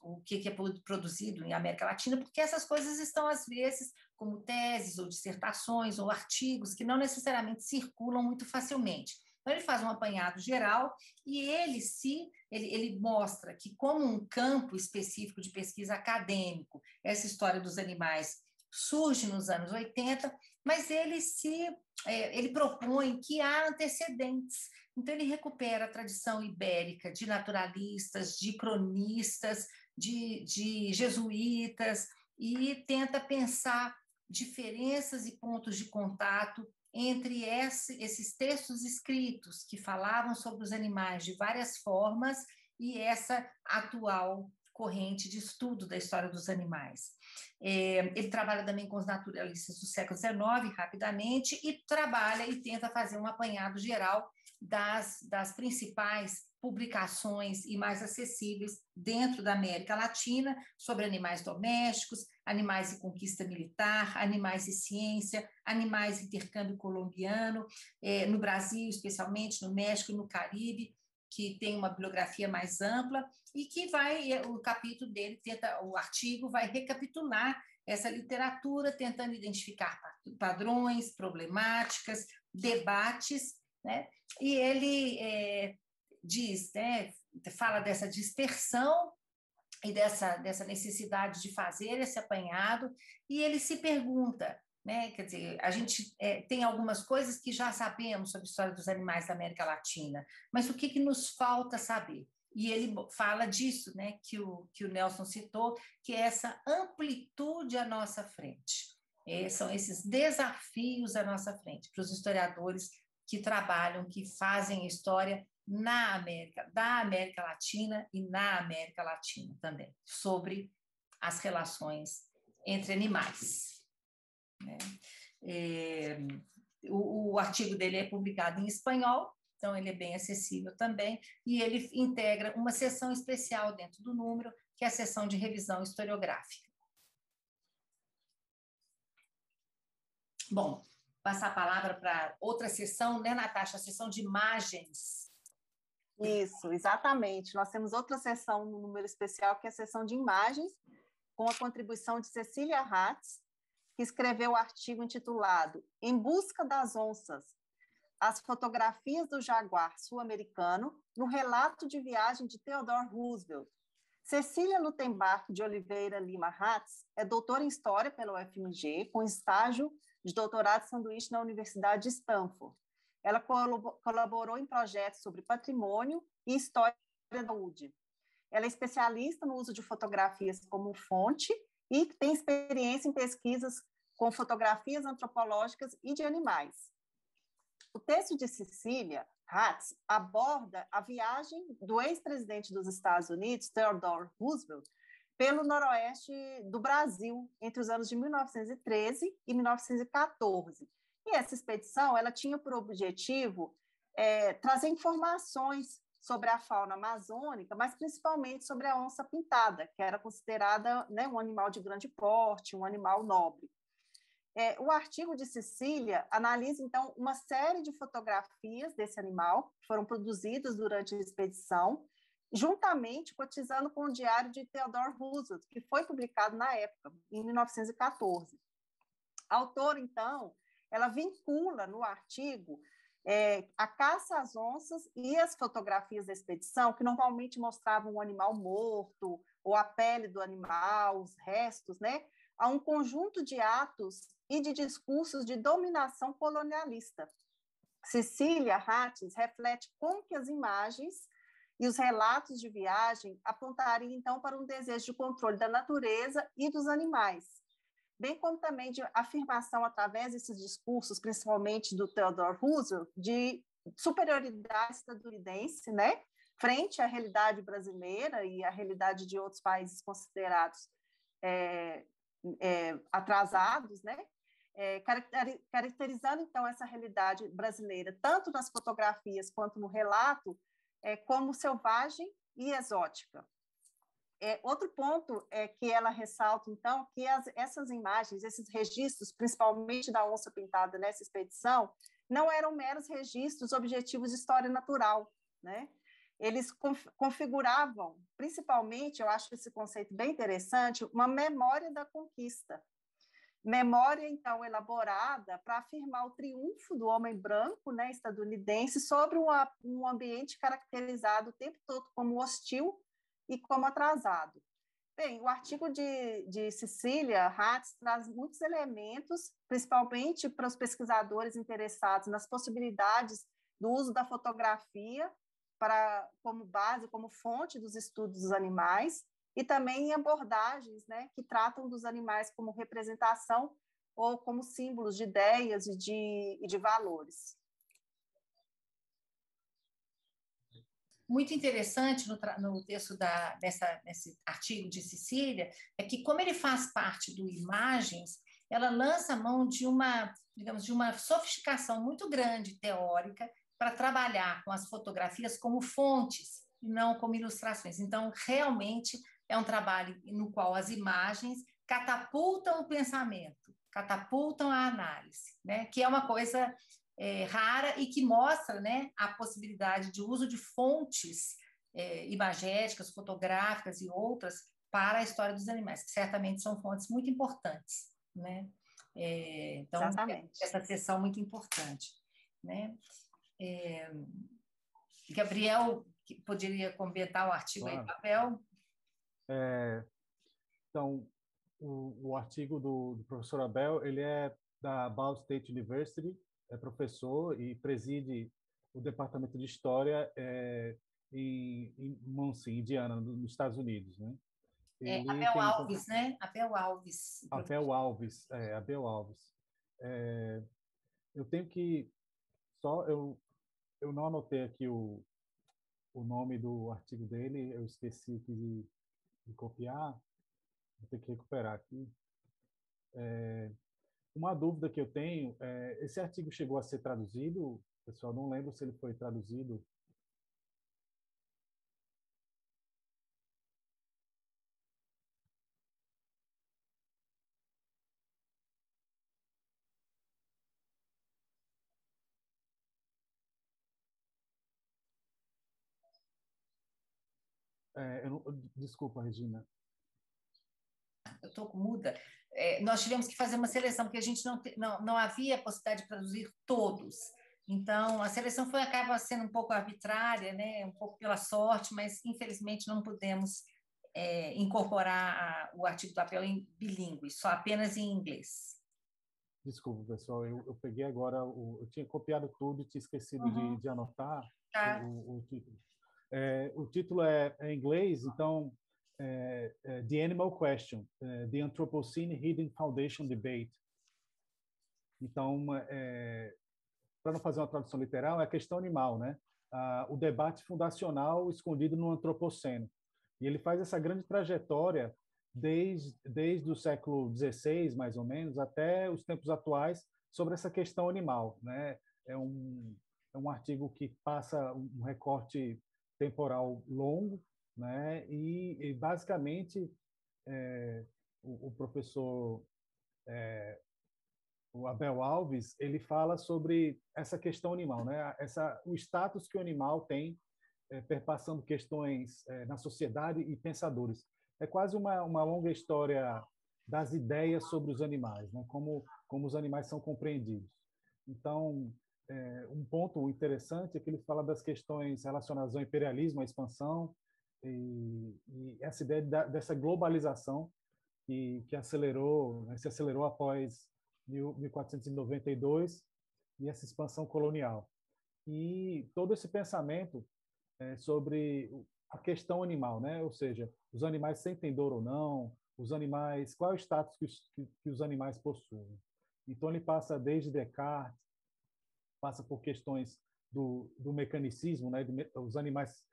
o que é produzido em América Latina, porque essas coisas estão, às vezes, como teses ou dissertações ou artigos que não necessariamente circulam muito facilmente. Então, ele faz um apanhado geral e ele mostra que, como um campo específico de pesquisa acadêmico, essa história dos animais surge nos anos 80, mas ele propõe que há antecedentes. Então, ele recupera a tradição ibérica de naturalistas, de cronistas, de jesuítas, e tenta pensar diferenças e pontos de contato entre esses textos escritos que falavam sobre os animais de várias formas e essa atual corrente de estudo da história dos animais. Ele trabalha também com os naturalistas do século XIX, rapidamente, e trabalha e tenta fazer um apanhado geral das principais publicações e mais acessíveis dentro da América Latina sobre animais domésticos, animais e conquista militar, animais e ciência, animais e intercâmbio colombiano, no Brasil, especialmente, no México e no Caribe, que tem uma bibliografia mais ampla e que o capítulo dele o artigo vai recapitular essa literatura, tentando identificar padrões, problemáticas, debates, né? E ele diz, né, fala dessa dispersão e dessa necessidade de fazer esse apanhado, e ele se pergunta, né, quer dizer, a gente tem algumas coisas que já sabemos sobre a história dos animais da América Latina, mas o que nos falta saber? E ele fala disso, né, que o Nelson citou, que é essa amplitude à nossa frente. São esses desafios à nossa frente, para os historiadores que trabalham, que fazem história da América Latina e na América Latina também, sobre as relações entre animais. Né? O artigo dele é publicado em espanhol, então ele é bem acessível também, e ele integra uma seção especial dentro do número, que é a seção de revisão historiográfica. Bom, passar a palavra para outra sessão, né, Natasha? A sessão de imagens. Isso, exatamente. Nós temos outra sessão no número especial, que é a sessão de imagens, com a contribuição de Cecília Hatz, que escreveu o artigo intitulado Em Busca das Onças, as fotografias do jaguar sul-americano no relato de viagem de Theodore Roosevelt. Cecília Lutembark de Oliveira Lima Hatz é doutora em História pela UFMG, com estágio de doutorado sanduíche na Universidade de Stanford. Ela colaborou em projetos sobre patrimônio e história da saúde. Ela é especialista no uso de fotografias como fonte e tem experiência em pesquisas com fotografias antropológicas e de animais. O texto de Cecília Hatz aborda a viagem do ex-presidente dos Estados Unidos, Theodore Roosevelt, pelo noroeste do Brasil, entre os anos de 1913 e 1914. E essa expedição ela tinha por objetivo trazer informações sobre a fauna amazônica, mas principalmente sobre a onça pintada, que era considerada, né, um animal de grande porte, um animal nobre. O artigo de Cecília analisa, então, uma série de fotografias desse animal, que foram produzidas durante a expedição, juntamente cotizando com o diário de Theodore Roosevelt, que foi publicado na época, em 1914. A autora, então, ela vincula no artigo a caça às onças e as fotografias da expedição, que normalmente mostravam um animal morto, ou a pele do animal, os restos, né, a um conjunto de atos e de discursos de dominação colonialista. Cecília Hatz reflete como que as imagens e os relatos de viagem apontariam, então, para um desejo de controle da natureza e dos animais, bem como também de afirmação, através desses discursos, principalmente do Theodore Roosevelt, de superioridade estadunidense, né, frente à realidade brasileira e à realidade de outros países considerados atrasados, né, caracterizando, então, essa realidade brasileira, tanto nas fotografias quanto no relato, como selvagem e exótica. Outro ponto que ela ressalta, então, que essas imagens, esses registros, principalmente da onça pintada nessa expedição, não eram meros registros objetivos de história natural, né? Eles configuravam, principalmente, eu acho esse conceito bem interessante, uma memória da conquista. Memória, então, elaborada para afirmar o triunfo do homem branco, né, estadunidense, sobre um ambiente caracterizado o tempo todo como hostil e como atrasado. Bem, o artigo de Cecília Hatz traz muitos elementos, principalmente para os pesquisadores interessados nas possibilidades do uso da fotografia como base, como fonte dos estudos dos animais, e também em abordagens, né, que tratam dos animais como representação ou como símbolos de ideias e de valores. Muito interessante no texto nesse artigo de Cecília é que, como ele faz parte do Imagens, ela lança a mão de uma, digamos, de uma sofisticação muito grande teórica para trabalhar com as fotografias como fontes e não como ilustrações. Então, realmente é um trabalho no qual as imagens catapultam o pensamento, catapultam a análise, né? Que é uma coisa rara e que mostra, né, a possibilidade de uso de fontes imagéticas, fotográficas e outras para a história dos animais, que certamente são fontes muito importantes, né? Então, Exatamente. essa sessão muito importante, né? Gabriel, poderia comentar o artigo aí do papel? Então, o artigo do professor Abel, ele é da Ball State University, é professor e preside o departamento de História em Muncie, Indiana, nos Estados Unidos, né? Abel Alves, né? Abel Alves. Abel Alves, Abel Alves. Eu tenho que eu não anotei aqui o nome do artigo dele, eu esqueci aqui de copiar, vou ter que recuperar aqui. Uma dúvida que eu tenho, esse artigo chegou a ser traduzido? Pessoal, não lembro se ele foi traduzido. Desculpa, Regina. Eu estou com muda. Nós tivemos que fazer uma seleção, porque a gente não havia possibilidade de produzir todos. Então, a seleção acaba sendo um pouco arbitrária, né? Um pouco pela sorte, mas, infelizmente, não pudemos incorporar o artigo do papel em bilíngue, só apenas em inglês. Desculpa, pessoal, eu peguei agora, eu tinha copiado tudo e tinha esquecido de anotar o título. O título é em inglês, então, The Animal Question, The Anthropocene Hidden Foundation Debate. Então, para não fazer uma tradução literal, é a questão animal, né? O debate fundacional escondido no Antropoceno. E ele faz essa grande trajetória desde o século XVI, mais ou menos, até os tempos atuais, sobre essa questão animal, né? É um artigo que passa um recorte temporal longo, né? E basicamente, o professor o Abel Alves, ele fala sobre essa questão animal, né? O status que o animal tem perpassando questões na sociedade e pensadores. É quase uma longa história das ideias sobre os animais, né? Como os animais são compreendidos. Então, um ponto interessante é que ele fala das questões relacionadas ao imperialismo, à expansão, e essa ideia dessa globalização que acelerou, né, se acelerou após 1492 e essa expansão colonial. E todo esse pensamento sobre a questão animal, né? Ou seja, os animais sentem dor ou não, os animais, qual é o status que os animais possuem. Então ele passa desde Descartes, passa por questões do mecanicismo, né? Os animais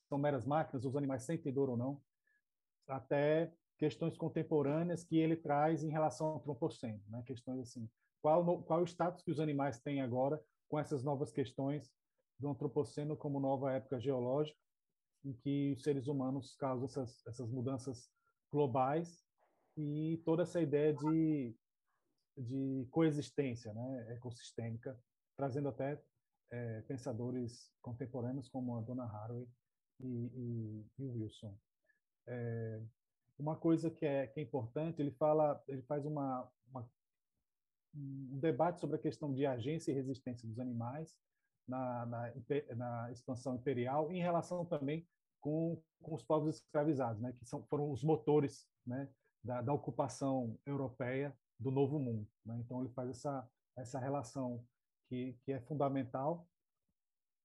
são meras máquinas, os animais sentem dor ou não, até questões contemporâneas que ele traz em relação ao antropoceno, né? Questões assim, qual o status que os animais têm agora com essas novas questões do antropoceno como nova época geológica, em que os seres humanos causam essas mudanças globais e toda essa ideia de coexistência, né, ecossistêmica, trazendo até pensadores contemporâneos como a Donna Haraway e o Wilson. Uma coisa que é importante, ele faz um debate sobre a questão de agência e resistência dos animais na expansão imperial, em relação também com os povos escravizados, né, que foram os motores, né, da ocupação europeia do Novo Mundo, né? Então ele faz essa relação que é fundamental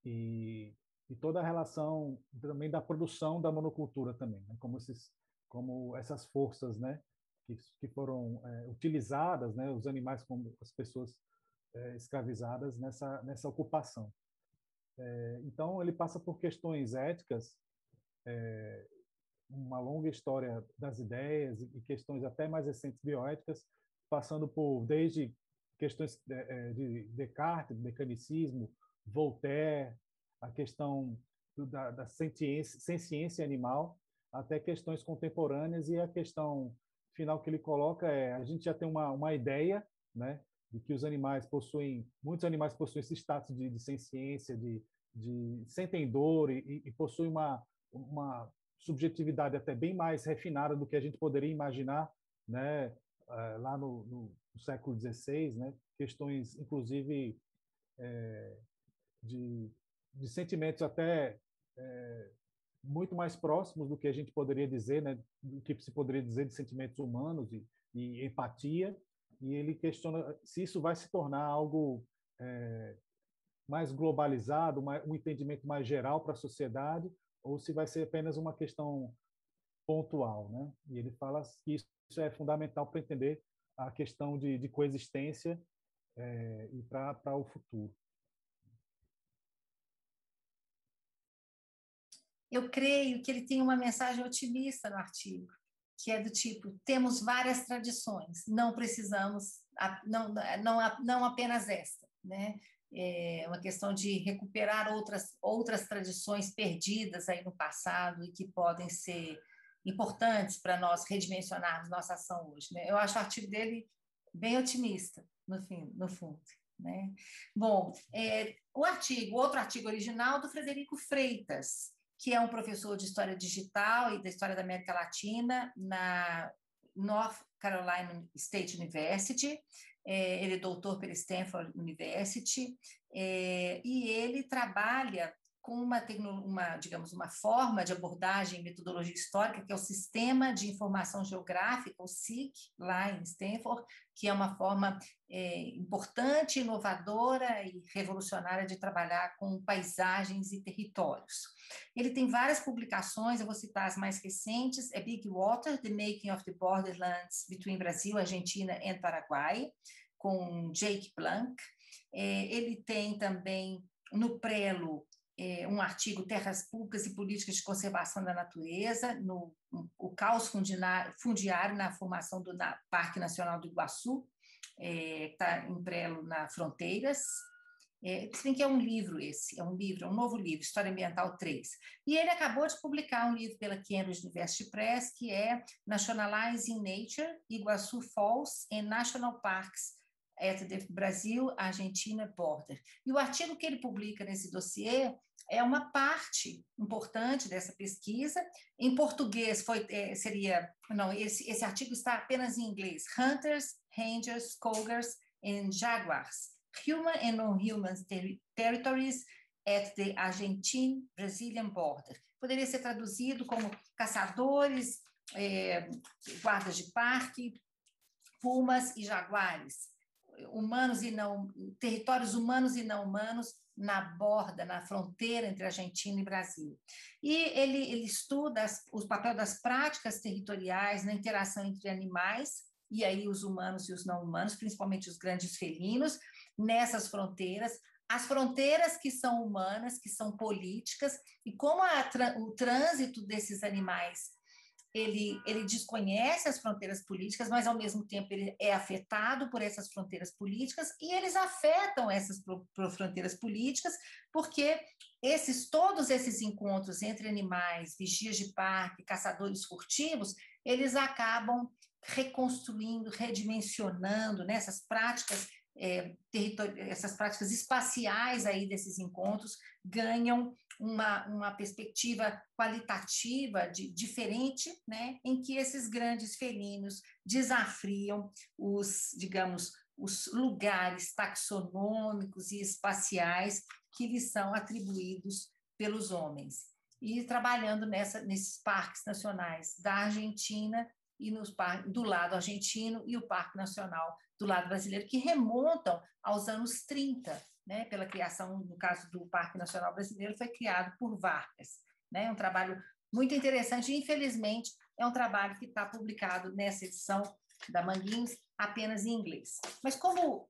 e toda a relação também da produção da monocultura também, né? Como essas forças, né, que foram utilizadas, né, os animais como as pessoas escravizadas nessa ocupação. Então ele passa por questões éticas, uma longa história das ideias e questões até mais recentes bioéticas, passando por desde questões de Descartes, do mecanicismo, Voltaire, a questão da ciência animal, até questões contemporâneas, e a questão final que ele coloca é: a gente já tem uma ideia, né, de que muitos animais possuem esse status de senciência, sentem dor e possuem uma subjetividade até bem mais refinada do que a gente poderia imaginar, né, lá no século XVI, né, questões, inclusive, de sentimentos até muito mais próximos do que a gente poderia dizer, né, do que se poderia dizer de sentimentos humanos e empatia, e ele questiona se isso vai se tornar algo mais globalizado, um entendimento mais geral para a sociedade, ou se vai ser apenas uma questão pontual, né? E ele fala que isso é fundamental para entender a questão de coexistência e para o futuro. Eu creio que ele tem uma mensagem otimista no artigo, que é do tipo: temos várias tradições, não precisamos, não apenas esta, né? É uma questão de recuperar outras tradições perdidas aí no passado e que podem ser importantes para nós redimensionarmos nossa ação hoje, né? Eu acho o artigo dele bem otimista, no fundo, né? Bom, outro artigo original do Frederico Freitas, que é um professor de História Digital e da História da América Latina na North Carolina State University. Ele é doutor pela Stanford University, e ele trabalha com uma forma de abordagem e metodologia histórica, que é o Sistema de Informação Geográfica, o SIG, lá em Stanford, que é uma forma importante, inovadora e revolucionária de trabalhar com paisagens e territórios. Ele tem várias publicações, eu vou citar as mais recentes: Big Water, The Making of the Borderlands Between Brasil, Argentina and Paraguay, com Jake Blank. Ele tem também, no Prelo, um artigo, Terras Públicas e Políticas de Conservação da Natureza, o caos fundiário na formação do Parque Nacional do Iguaçu, está em Prelo, na Fronteiras. Se bem que é um livro esse, um novo livro, História Ambiental 3. E ele acabou de publicar um livro pela Cambridge University Press, que é Nationalizing Nature, Iguaçu Falls and National Parks at the Brasil-Argentina Border. E o artigo que ele publica nesse dossiê é uma parte importante dessa pesquisa. Em português esse artigo está apenas em inglês: Hunters, Rangers, Cougars and Jaguars, Human and Non-Human Territories at the Argentine-Brazilian Border. Poderia ser traduzido como caçadores, guardas de parque, pumas e jaguares, territórios humanos e não humanos na borda, na fronteira entre Argentina e Brasil. E ele estuda o papel das práticas territoriais na interação entre animais, e aí os humanos e os não humanos, principalmente os grandes felinos, nessas fronteiras, as fronteiras que são humanas, que são políticas, e como o trânsito desses animais, ele desconhece as fronteiras políticas, mas, ao mesmo tempo, ele é afetado por essas fronteiras políticas, e eles afetam essas fronteiras políticas, porque todos esses encontros entre animais, vigias de parque, caçadores furtivos, eles acabam reconstruindo, redimensionando, né, essas práticas espaciais aí desses encontros ganham uma perspectiva qualitativa diferente, né, em que esses grandes felinos desafiam os lugares taxonômicos e espaciais que lhes são atribuídos pelos homens. E trabalhando nesses parques nacionais da Argentina e do lado argentino, e o Parque Nacional do lado brasileiro, que remontam aos anos 30, né, pela criação, no caso do Parque Nacional Brasileiro, foi criado por Vargas, né, um trabalho muito interessante, e, infelizmente, é um trabalho que está publicado nessa edição da Manguinhos apenas em inglês. Mas como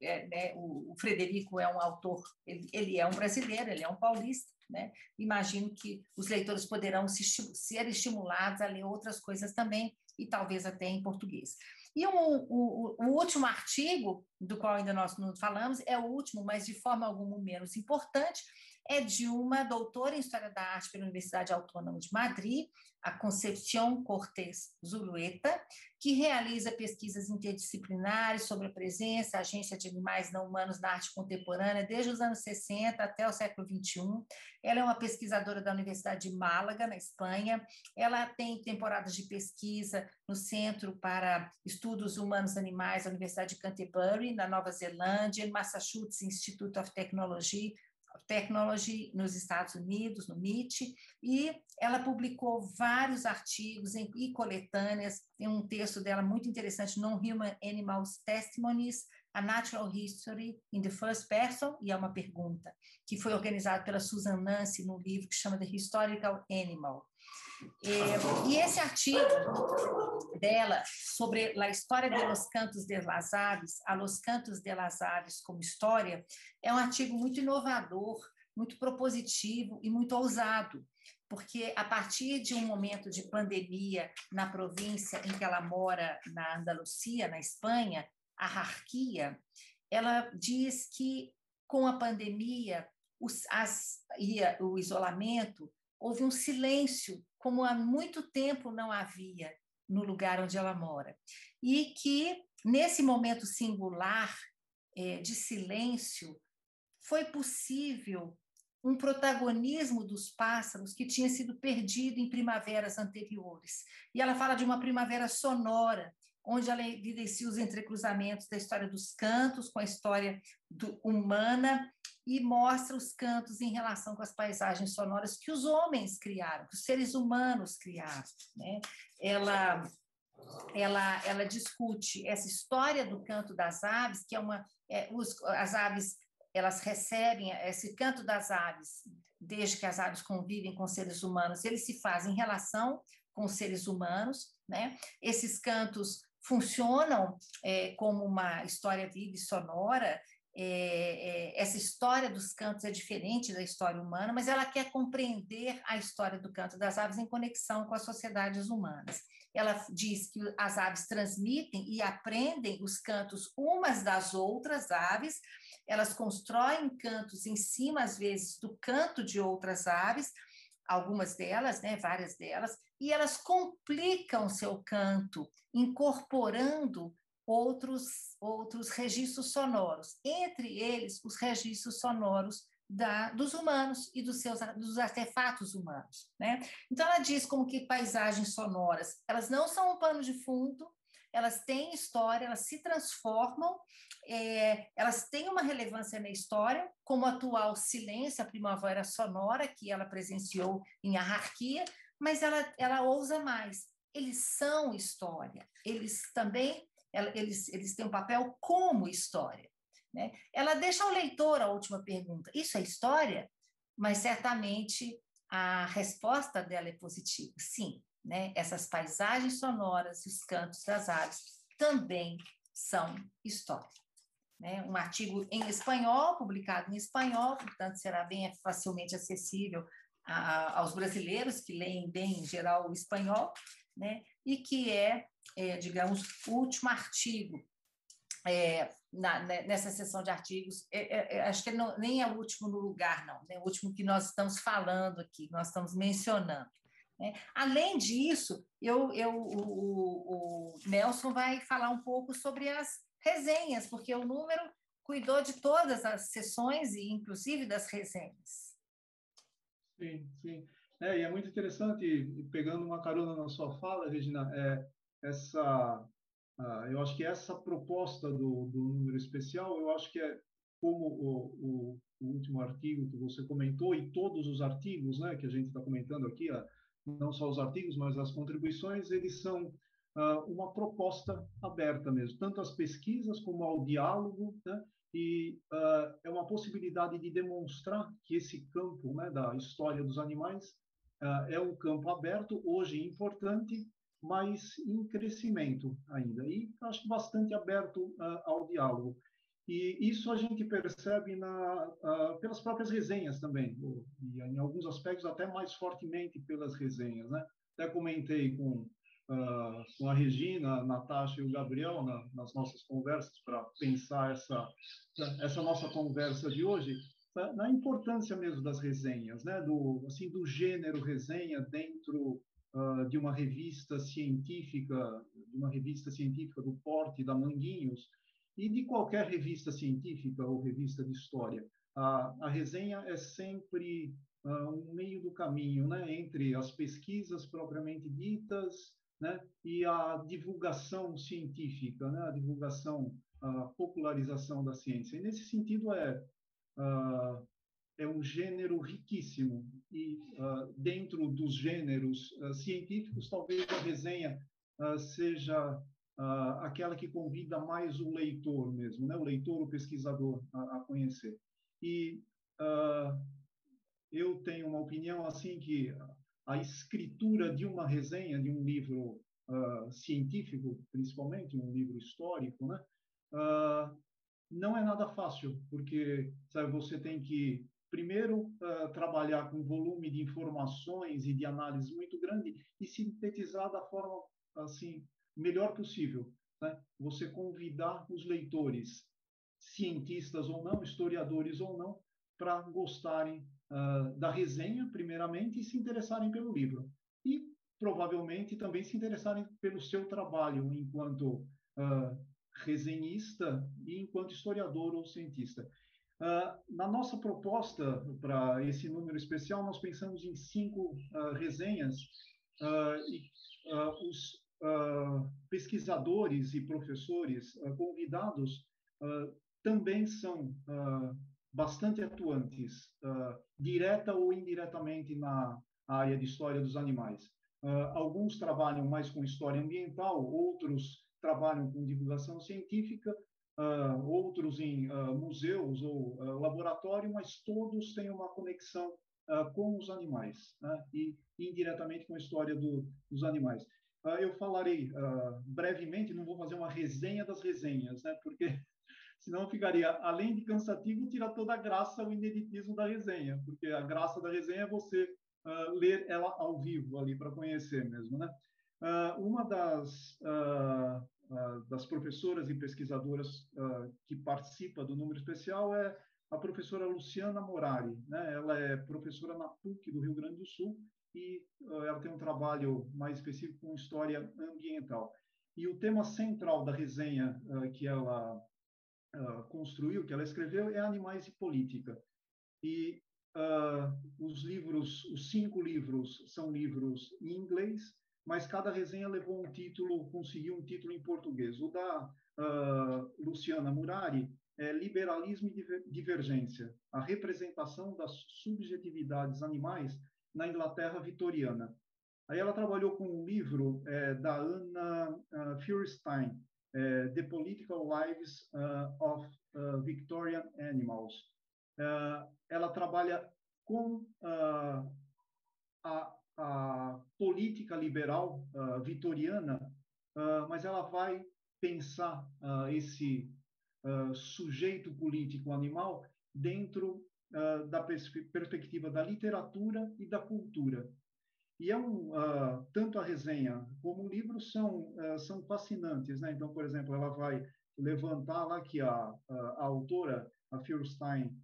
o Frederico é um autor, ele é um brasileiro, ele é um paulista, né, imagino que os leitores poderão ser estimulados a ler outras coisas também, e talvez até em português. E o último artigo, do qual ainda nós não falamos, é o último, mas de forma alguma menos importante, é de uma doutora em História da Arte pela Universidade Autônoma de Madrid, a Concepción Cortés Zulueta, que realiza pesquisas interdisciplinares sobre a presença, a agência de animais não humanos na arte contemporânea desde os anos 60 até o século XXI. Ela é uma pesquisadora da Universidade de Málaga, na Espanha. Ela tem temporadas de pesquisa no Centro para Estudos Humanos e Animais da Universidade de Canterbury, na Nova Zelândia, no Massachusetts Institute of Technology nos Estados Unidos, no MIT, e ela publicou vários artigos e coletâneas. Tem um texto dela muito interessante, Non-Human Animals Testimonies, A Natural History in the First Person, e é uma pergunta, que foi organizado pela Susan Nancy num livro que chama The Historical Animal. E esse artigo dela sobre a história de Los Cantos de las Aves, a Los Cantos de las Aves como história, é um artigo muito inovador, muito propositivo e muito ousado, porque a partir de um momento de pandemia na província em que ela mora, na Andalucia, na Espanha, a Jarquia, ela diz que com a pandemia e o isolamento, houve um silêncio, como há muito tempo não havia no lugar onde ela mora. E que, nesse momento singular de silêncio, foi possível um protagonismo dos pássaros que tinha sido perdido em primaveras anteriores. E ela fala de uma primavera sonora, onde ela evidencia os entrecruzamentos da história dos cantos com a história humana, e mostra os cantos em relação com as paisagens sonoras que os homens criaram, que os seres humanos criaram, né? Ela discute essa história do canto das aves, que as aves, elas recebem esse canto das aves, desde que as aves convivem com seres humanos, eles se fazem em relação com os seres humanos, né? Esses cantos funcionam como uma história viva e sonora. Essa história dos cantos é diferente da história humana, mas ela quer compreender a história do canto das aves em conexão com as sociedades humanas. Ela diz que as aves transmitem e aprendem os cantos umas das outras aves, elas constroem cantos em cima, às vezes, do canto de outras aves, algumas delas, né, várias delas, e elas complicam seu canto, incorporando outros registros sonoros, entre eles os registros sonoros dos humanos e dos artefatos humanos, né? Então ela diz como que paisagens sonoras, elas não são um pano de fundo, elas têm história, elas se transformam, elas têm uma relevância na história, como o atual silêncio, a primavera sonora que ela presenciou em Ararquia, mas ela ousa mais. Eles são história, eles também eles têm um papel como história, né? Ela deixa ao leitor a última pergunta: isso é história? Mas certamente a resposta dela é positiva. Sim, né? Essas paisagens sonoras e os cantos das aves também são história. Né? Um artigo em espanhol, publicado em espanhol, portanto será bem facilmente acessível aos brasileiros que leem bem, em geral, o espanhol, né? E que digamos, o último artigo nessa seção de artigos, acho que nem é o último no lugar, não, é o último que nós estamos falando aqui, nós estamos mencionando. Né? Além disso, o Nelson vai falar um pouco sobre as resenhas, porque o Número cuidou de todas as sessões, e inclusive das resenhas. Sim, sim. E é muito interessante, pegando uma carona na sua fala, Regina, eu acho que essa proposta do Número Especial, eu acho que é como o último artigo que você comentou, e todos os artigos, né, que a gente está comentando aqui, não só os artigos, mas as contribuições, eles são uma proposta aberta mesmo, tanto às pesquisas como ao diálogo, né, e é uma possibilidade de demonstrar que esse campo, né, da história dos animais é um campo aberto, hoje importante, mas em crescimento ainda, e acho que bastante aberto ao diálogo. E isso a gente percebe pelas próprias resenhas também, e em alguns aspectos até mais fortemente pelas resenhas, né? Até comentei com com a Regina, a Natasha e o Gabriel nas nossas conversas para pensar essa nossa conversa de hoje, na importância mesmo das resenhas, né? Do gênero resenha dentro de uma revista científica, do porte da Manguinhos, e de qualquer revista científica ou revista de história. A resenha é sempre um meio do caminho, né, entre as pesquisas propriamente ditas, né, e a divulgação científica, né, a popularização da ciência. E, nesse sentido, é um gênero riquíssimo. E, dentro dos gêneros científicos, talvez a resenha seja aquela que convida mais o leitor mesmo, né? O leitor, o pesquisador, a conhecer. E eu tenho uma opinião assim que a escritura de uma resenha, de um livro científico, principalmente, um livro histórico, né? Não é nada fácil, porque sabe, você tem que, primeiro, trabalhar com um volume de informações e de análise muito grande e sintetizar da forma assim melhor possível, né? Você convidar os leitores, cientistas ou não, historiadores ou não, para gostarem da resenha, primeiramente, e se interessarem pelo livro. E, provavelmente, também se interessarem pelo seu trabalho enquanto resenhista e enquanto historiador ou cientista. Na nossa proposta para esse número especial, nós pensamos em 5 resenhas e os pesquisadores e professores convidados também são bastante atuantes, direta ou indiretamente na área de história dos animais. Alguns trabalham mais com história ambiental, outros trabalham com divulgação científica, outros em museus ou laboratório, mas todos têm uma conexão com os animais, né? E indiretamente com a história dos animais. Eu falarei brevemente, não vou fazer uma resenha das resenhas, né? Porque senão ficaria, além de cansativo, tira toda a graça, o ineditismo da resenha, porque a graça da resenha é você ler ela ao vivo ali para conhecer mesmo, né? Uma das professoras e pesquisadoras que participa do número especial é a professora Luciana Morari, né? Ela é professora na PUC do Rio Grande do Sul e ela tem um trabalho mais específico com história ambiental. E o tema central da resenha que ela construiu, que ela escreveu, é Animais e Política. E os 5 livros são livros em inglês, mas cada resenha conseguiu um título em português. O da Luciana Murari é Liberalismo e Divergência, a representação das subjetividades animais na Inglaterra vitoriana. Aí ela trabalhou com um livro da Anna Feuerstein, The Political Lives of Victorian Animals. Ela trabalha com a política liberal vitoriana, mas ela vai pensar esse sujeito político animal dentro da perspectiva da literatura e da cultura. E tanto a resenha como o livro são fascinantes, né? Então, por exemplo, ela vai levantar lá que a autora, a Feuerstein,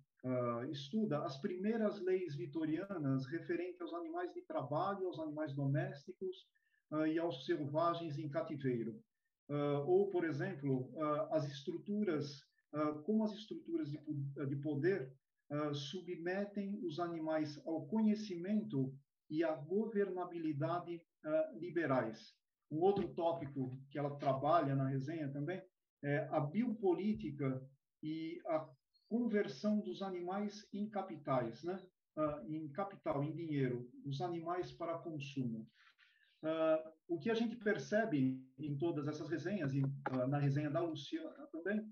estuda as primeiras leis vitorianas referentes aos animais de trabalho, aos animais domésticos e aos selvagens em cativeiro. Ou, por exemplo, como as estruturas de poder submetem os animais ao conhecimento e a governabilidade liberais. Um outro tópico que ela trabalha na resenha também é a biopolítica e a conversão dos animais em capitais, né? Em capital, em dinheiro, os animais para consumo. O que a gente percebe em todas essas resenhas, e na resenha da Luciana também,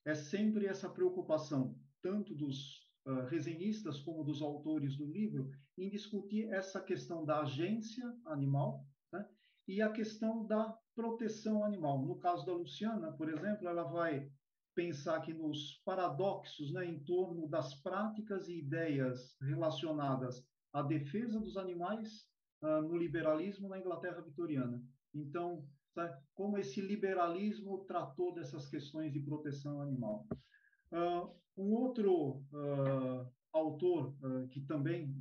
é sempre essa preocupação, tanto dos resenhistas como dos autores do livro, em discutir essa questão da agência animal, né, e a questão da proteção animal. No caso da Luciana, por exemplo, ela vai pensar aqui nos paradoxos, né, em torno das práticas e ideias relacionadas à defesa dos animais no liberalismo na Inglaterra vitoriana. Então, sabe, como esse liberalismo tratou dessas questões de proteção animal. Um outro autor que também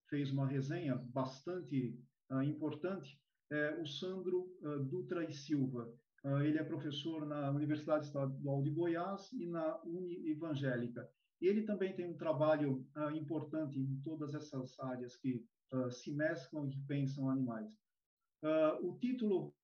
fez uma resenha bastante importante é o Sandro Dutra e Silva. Ele é professor na Universidade Estadual de Goiás e na Uni Evangélica. E ele também tem um trabalho importante em todas essas áreas que se mesclam e que pensam animais. O título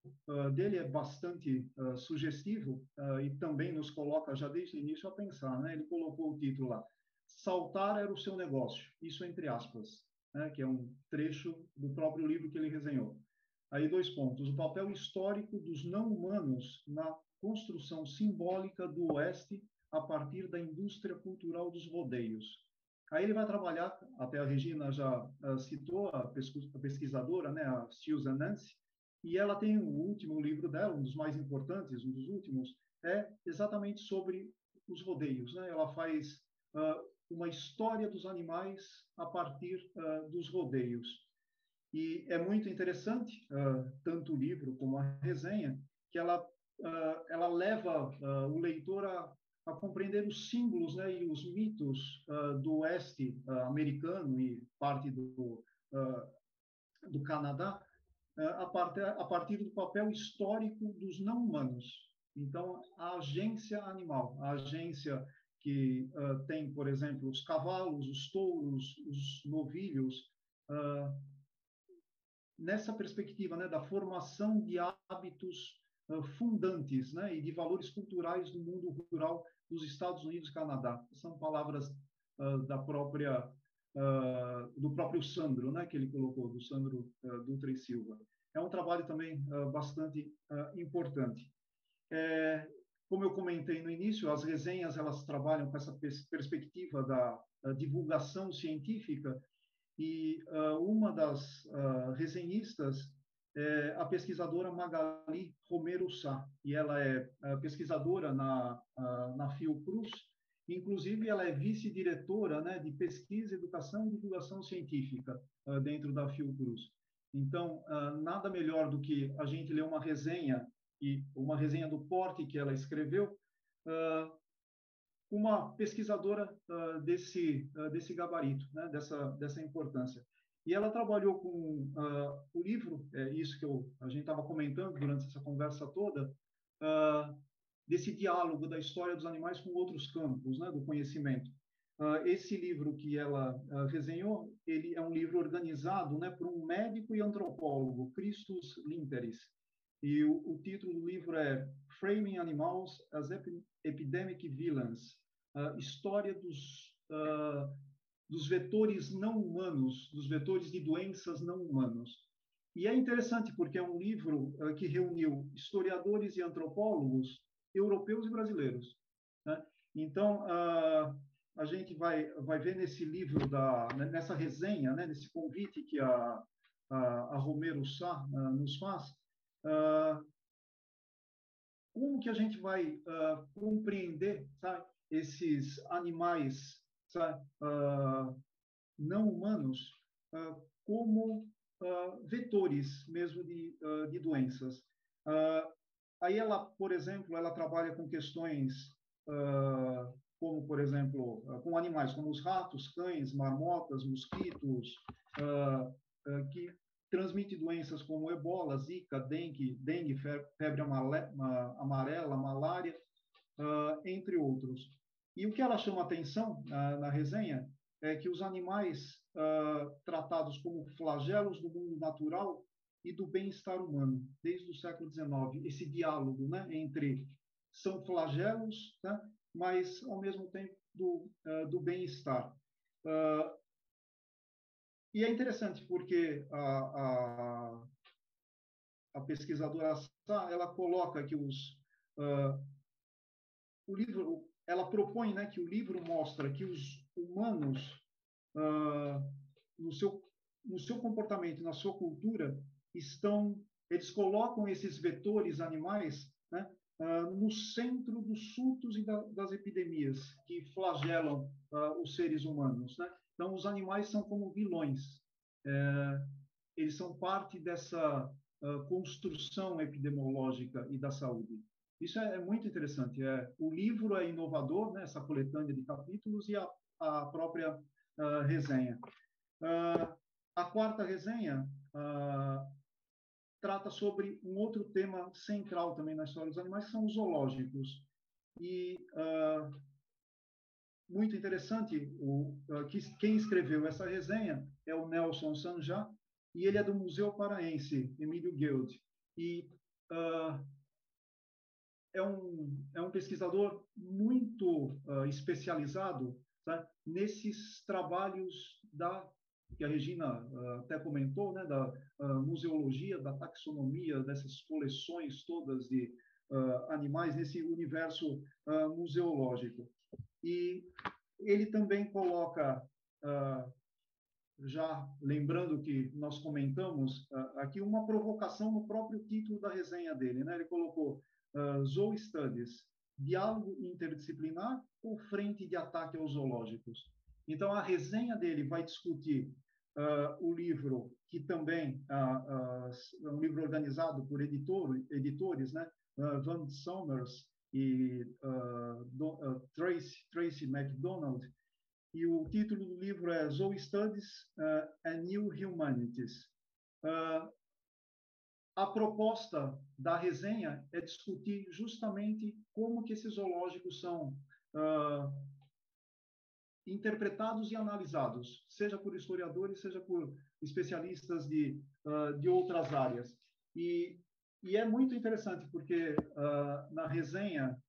dele é bastante sugestivo e também nos coloca já desde o início a pensar, né? Ele colocou o título lá: Saltar era o seu negócio, isso entre aspas, né? Que é um trecho do próprio livro que ele resenhou. Aí 2 pontos: o papel histórico dos não-humanos na construção simbólica do Oeste a partir da indústria cultural dos rodeios. Aí ele vai trabalhar, até a Regina já citou, a pesquisadora, né, a Susan Nancy, e ela tem o último livro dela, um dos mais importantes, um dos últimos, é exatamente sobre os rodeios, né? Ela faz uma história dos animais a partir dos rodeios. E é muito interessante, tanto o livro como a resenha, que ela leva o leitor a compreender os símbolos, né, e os mitos do oeste americano e parte do Canadá, a partir do papel histórico dos não-humanos. Então, a agência animal, a agência que tem, por exemplo, os cavalos, os touros, os novilhos, nessa perspectiva, né, da formação de hábitos fundantes, né, e de valores culturais do mundo rural dos Estados Unidos e Canadá. São palavras do próprio Sandro, né, que ele colocou, do Sandro Dutra e Silva. É um trabalho também bastante importante. Como eu comentei no início, as resenhas elas trabalham com essa perspectiva da divulgação científica, e uma das resenhistas é a pesquisadora Magali Romero Sá, e ela é pesquisadora na Fiocruz. Inclusive, ela é vice-diretora, né, de pesquisa, educação e divulgação científica dentro da Fiocruz. Então, nada melhor do que a gente ler uma resenha, e uma resenha do porte que ela escreveu, uma pesquisadora desse gabarito, né, dessa importância. E ela trabalhou com o livro, isso que a gente estava comentando durante essa conversa toda, desse diálogo da história dos animais com outros campos, né, do conhecimento. Esse livro que ela resenhou, ele é um livro organizado, né, por um médico e antropólogo, Christos Linteris. E o título do livro é Framing Animals as Epidemic Villains, história dos vetores não humanos, dos vetores de doenças não humanos. E é interessante porque é um livro que reuniu historiadores e antropólogos europeus e brasileiros, né? Então, a gente vai ver nesse livro, nessa resenha, né, nesse convite que a Romero Sá nos faz, como que a gente vai compreender, sabe, esses animais, sabe, não humanos como vetores mesmo de doenças. Aí ela, por exemplo, ela trabalha com questões como, por exemplo, com animais como os ratos, cães, marmotas, mosquitos, que transmite doenças como ebola, zika, dengue, febre amarela, malária, entre outros. E o que ela chama atenção na resenha é que os animais tratados como flagelos do mundo natural e do bem-estar humano, desde o século XIX, esse diálogo, né, entre são flagelos, né, mas ao mesmo tempo do bem-estar. E é interessante porque a pesquisadora Sá, ela coloca que o livro, ela propõe, né, que o livro mostra que os humanos, no seu comportamento, na sua cultura, eles colocam esses vetores animais, né, no centro dos surtos e das epidemias que flagelam os seres humanos, né? Então, os animais são como vilões. eles são parte dessa construção epidemiológica e da saúde. Isso é muito interessante. O livro é inovador, né, essa coletânea de capítulos, e a própria resenha. A quarta resenha trata sobre um outro tema central também na história dos animais, que são os zoológicos. E muito interessante, quem escreveu essa resenha é o Nelson Sanjá, e ele é do Museu Paraense, Emílio Guild. E é um pesquisador muito especializado, tá, nesses trabalhos que a Regina até comentou, né, da museologia, da taxonomia, dessas coleções todas de animais, nesse universo museológico. E ele também coloca, já lembrando que nós comentamos aqui, uma provocação no próprio título da resenha dele, né? Ele colocou Zoo Studies, diálogo interdisciplinar ou frente de ataque aos zoológicos. Então, a resenha dele vai discutir o livro, que também é um livro organizado por editores, né? Van Somers e Tracy MacDonald, e o título do livro é Zoo Studies and New Humanities. A proposta da resenha é discutir justamente como que esses zoológicos são interpretados e analisados, seja por historiadores, seja por especialistas de outras áreas. E é muito interessante, porque na resenha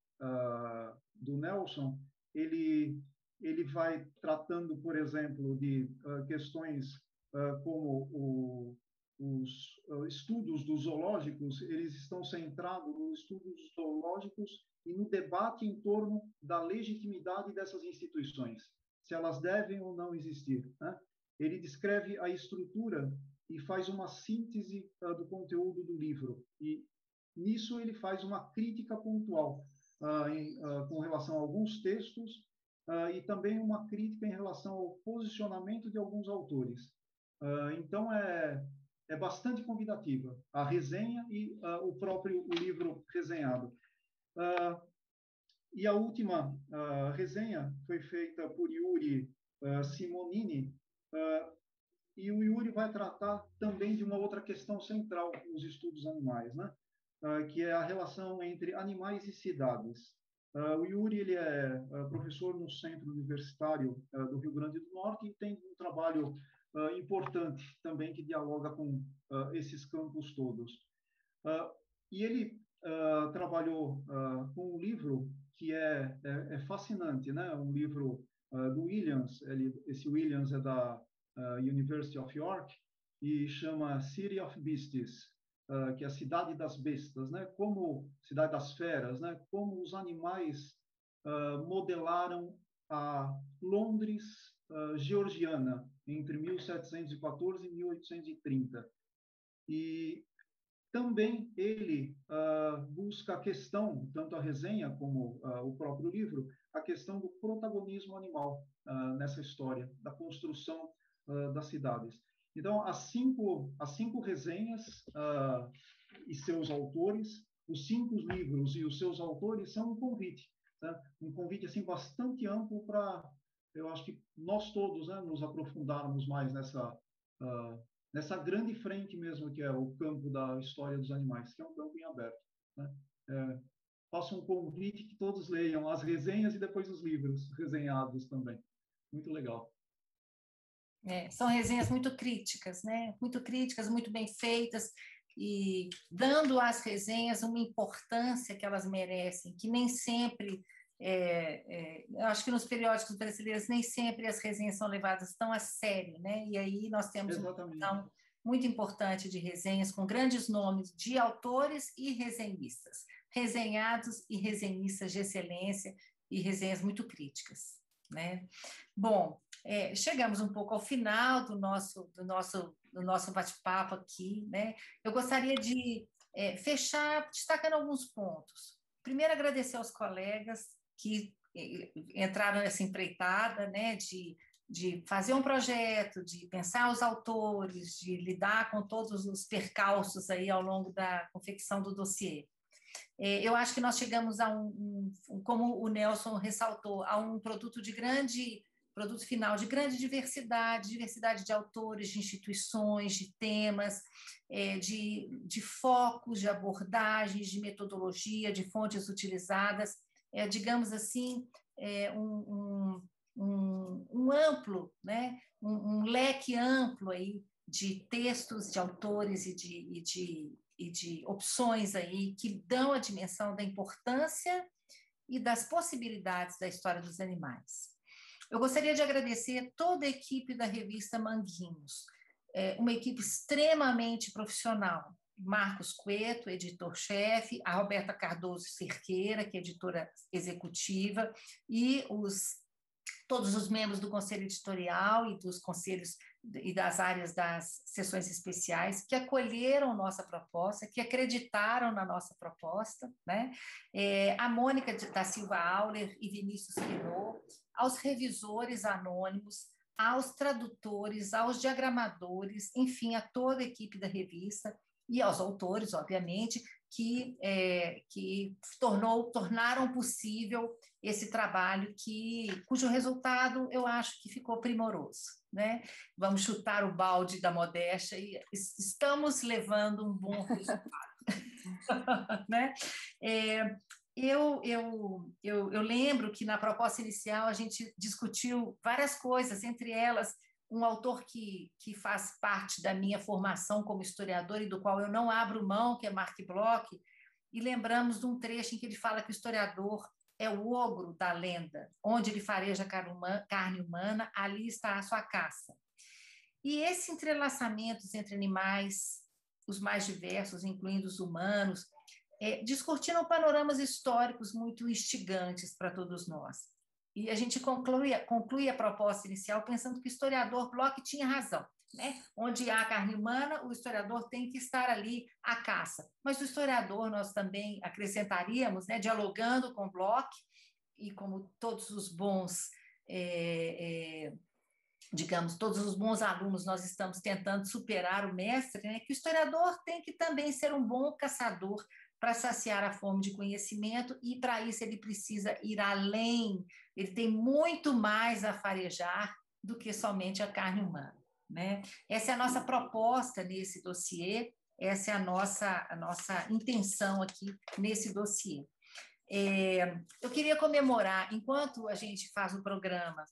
do Nelson, ele vai tratando, por exemplo, de questões como os estudos dos zoológicos, eles estão centrados nos estudos zoológicos e no debate em torno da legitimidade dessas instituições, se elas devem ou não existir, né? Ele descreve a estrutura e faz uma síntese do conteúdo do livro. E nisso ele faz uma crítica pontual com relação a alguns textos e também uma crítica em relação ao posicionamento de alguns autores. Então, é bastante convidativa a resenha e o livro resenhado. E a última resenha foi feita por Yuri Simonini, e o Yuri vai tratar também de uma outra questão central nos estudos animais, né? Que é a relação entre animais e cidades. O Yuri ele é professor no Centro Universitário do Rio Grande do Norte e tem um trabalho importante também que dialoga com esses campos todos. E ele trabalhou com um livro que é fascinante, né? Um livro do Williams. Esse Williams é da University of York e chama City of Beasts, que é a cidade das bestas, né? Como cidade das feras, né? Como os animais modelaram a Londres georgiana entre 1714 e 1830. E também ele busca a questão, tanto a resenha como o próprio livro, a questão do protagonismo animal nessa história, da construção das cidades. Então, as cinco resenhas e seus autores, os 5 livros e os seus autores são um convite, tá? Um convite assim bastante amplo para, eu acho que nós todos, né, nos aprofundarmos mais nessa grande frente mesmo, que é o campo da história dos animais, que é um campo em aberto, né? Faço um convite que todos leiam as resenhas e depois os livros resenhados também. Muito legal. São resenhas muito críticas, né? Muito críticas, muito bem feitas, e dando às resenhas uma importância que elas merecem, que nem sempre, eu acho que nos periódicos brasileiros nem sempre as resenhas são levadas tão a sério, né? E aí nós temos uma questão muito importante de resenhas com grandes nomes de autores e resenhistas, resenhados e resenhistas de excelência e resenhas muito críticas, né? Bom, chegamos um pouco ao final do nosso bate-papo aqui, né? Eu gostaria de fechar destacando alguns pontos. Primeiro, agradecer aos colegas que entraram nessa empreitada, né, de de fazer um projeto, de pensar os autores, de lidar com todos os percalços aí ao longo da confecção do dossiê. Eu acho que nós chegamos a como o Nelson ressaltou, a um produto final de grande diversidade de autores, de instituições, de temas, de focos, de abordagens, de metodologia, de fontes utilizadas, digamos assim, um amplo, né, um leque amplo aí de textos, de autores e de opções aí que dão a dimensão da importância e das possibilidades da história dos animais. Eu gostaria de agradecer toda a equipe da revista Manguinhos, uma equipe extremamente profissional. Marcos Cueto, editor-chefe, a Roberta Cardoso Cerqueira, que é editora executiva, e todos os membros do conselho editorial e dos conselhos e das áreas das sessões especiais que acolheram nossa proposta, que acreditaram na nossa proposta, né? A Mônica da Silva Auler e Vinícius Pinot, aos revisores anônimos, aos tradutores, aos diagramadores, enfim, a toda a equipe da revista e aos autores, obviamente, que tornaram possível esse trabalho cujo resultado eu acho que ficou primoroso, né? Vamos chutar o balde da modéstia e estamos levando um bom resultado. Né? Eu lembro que na proposta inicial a gente discutiu várias coisas, entre elas um autor que faz parte da minha formação como historiador e do qual eu não abro mão, que é Mark Bloch, e lembramos de um trecho em que ele fala que o historiador é o ogro da lenda, onde ele fareja carne humana, ali está a sua caça. E esse entrelaçamento entre animais, os mais diversos, incluindo os humanos, descortinam panoramas históricos muito instigantes para todos nós. E a gente conclui a proposta inicial pensando que o historiador Bloch tinha razão, né? Onde há carne humana, o historiador tem que estar ali à caça. Mas o historiador, nós também acrescentaríamos, né, dialogando com Bloch, e como todos os bons, digamos, todos os bons alunos, nós estamos tentando superar o mestre, né, que o historiador tem que também ser um bom caçador para saciar a fome de conhecimento, e para isso ele precisa ir além, ele tem muito mais a farejar do que somente a carne humana, né? Essa é a nossa proposta nesse dossiê, essa é a nossa intenção aqui nesse dossiê. Eu queria comemorar, enquanto a gente faz o programa,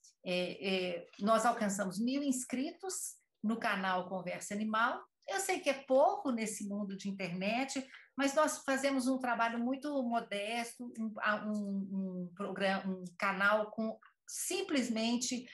nós alcançamos 1.000 inscritos no canal Conversa Animal. Eu sei que é pouco nesse mundo de internet, mas nós fazemos um trabalho muito modesto, um canal com simplesmente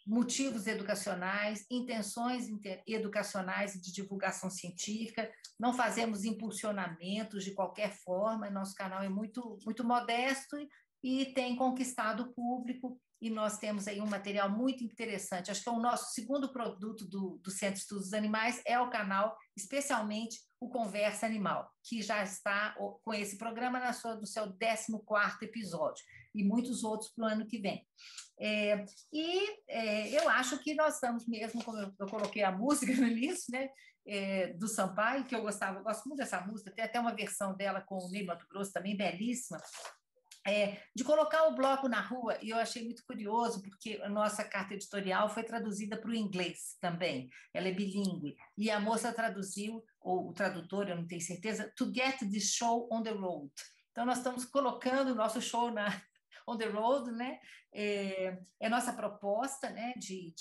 motivos educacionais, intenções educacionais e de divulgação científica. Não fazemos impulsionamentos de qualquer forma. Nosso canal é muito, muito modesto e tem conquistado o público, e nós temos aí um material muito interessante. Acho que é o nosso segundo produto do Centro de Estudos Animais, é o canal, especialmente o Conversa Animal, que já está com esse programa no seu 14º episódio, e muitos outros para o ano que vem. Eu acho que nós estamos mesmo, como eu coloquei a música no início, né, do Sampaio, que eu gosto muito dessa música, tem até uma versão dela com o Ney Matogrosso, também belíssima, de colocar o bloco na rua. E eu achei muito curioso, porque a nossa carta editorial foi traduzida para o inglês também, ela é bilíngue, e a moça traduziu, ou o tradutor, eu não tenho certeza, to get this show on the road. Então, nós estamos colocando o nosso show on the road, né? É nossa proposta, né, de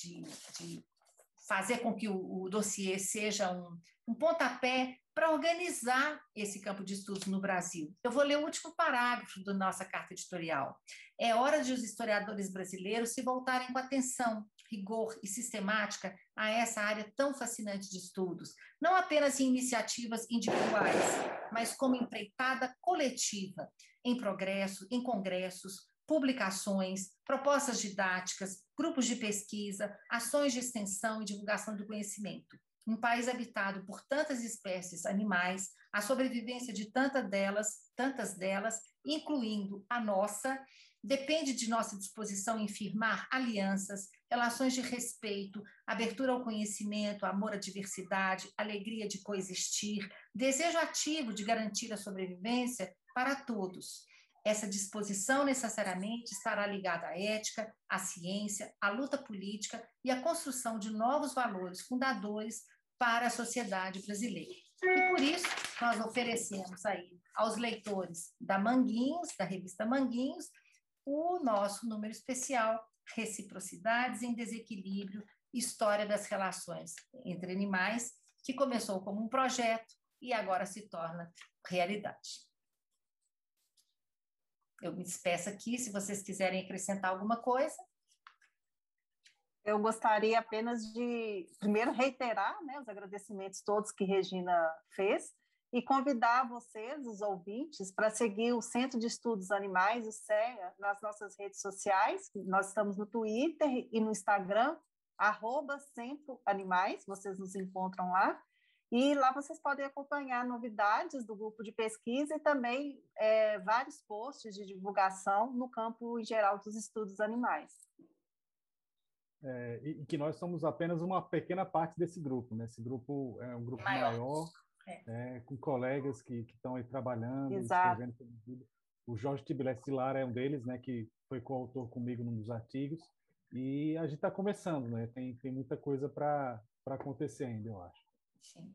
fazer com que o dossiê seja um pontapé para organizar esse campo de estudos no Brasil. Eu vou ler o último parágrafo da nossa carta editorial. É hora de os historiadores brasileiros se voltarem com atenção, rigor e sistemática a essa área tão fascinante de estudos, não apenas em iniciativas individuais, mas como empreitada coletiva, em progresso, em congressos, publicações, propostas didáticas, grupos de pesquisa, ações de extensão e divulgação do conhecimento. Um país habitado por tantas espécies animais, a sobrevivência de tantas delas, incluindo a nossa, depende de nossa disposição em firmar alianças, relações de respeito, abertura ao conhecimento, amor à diversidade, alegria de coexistir, desejo ativo de garantir a sobrevivência para todos. Essa disposição necessariamente estará ligada à ética, à ciência, à luta política e à construção de novos valores fundadores para a sociedade brasileira. E por isso, nós oferecemos aí aos leitores da Manguinhos, da revista Manguinhos, o nosso número especial, Reciprocidades em Desequilíbrio, História das Relações entre Animais, que começou como um projeto e agora se torna realidade. Eu me despeço aqui, se vocês quiserem acrescentar alguma coisa. Eu gostaria apenas de, primeiro, reiterar, né, os agradecimentos todos que Regina fez e convidar vocês, os ouvintes, para seguir o Centro de Estudos Animais, o CEA, nas nossas redes sociais. Nós estamos no Twitter e no Instagram, @CentroAnimais, vocês nos encontram lá. E lá vocês podem acompanhar novidades do grupo de pesquisa e também vários posts de divulgação no campo em geral dos estudos animais. E que nós somos apenas uma pequena parte desse grupo, né? Esse grupo é um grupo maior com colegas que estão aí trabalhando, escrevendo. O Jorge Tibilés de Lara é um deles, né? Que foi coautor comigo num dos artigos. E a gente está começando, né? Tem muita coisa para acontecer ainda, eu acho. Sim.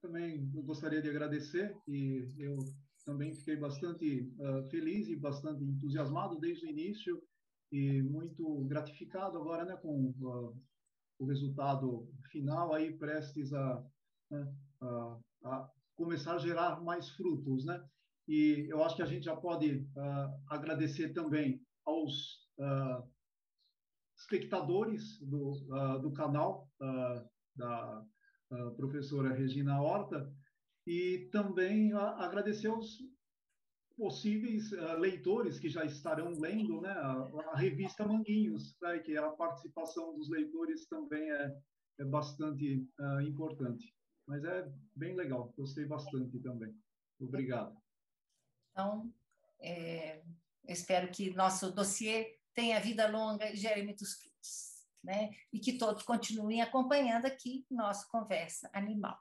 Também eu gostaria de agradecer, e eu também fiquei bastante feliz e bastante entusiasmado desde o início e muito gratificado agora, né, com o resultado final aí prestes a começar a gerar mais frutos, né? E eu acho que a gente já pode agradecer também aos espectadores do canal da professora Regina Horta, e também agradecer aos possíveis leitores que já estarão lendo, né, a revista Manguinhos, né, que a participação dos leitores também é bastante importante. Mas é bem legal, gostei bastante também. Obrigado. Então, espero que nosso dossiê tenha vida longa e gere muitos frutos, né? E que todos continuem acompanhando aqui nossa Conversa Animal.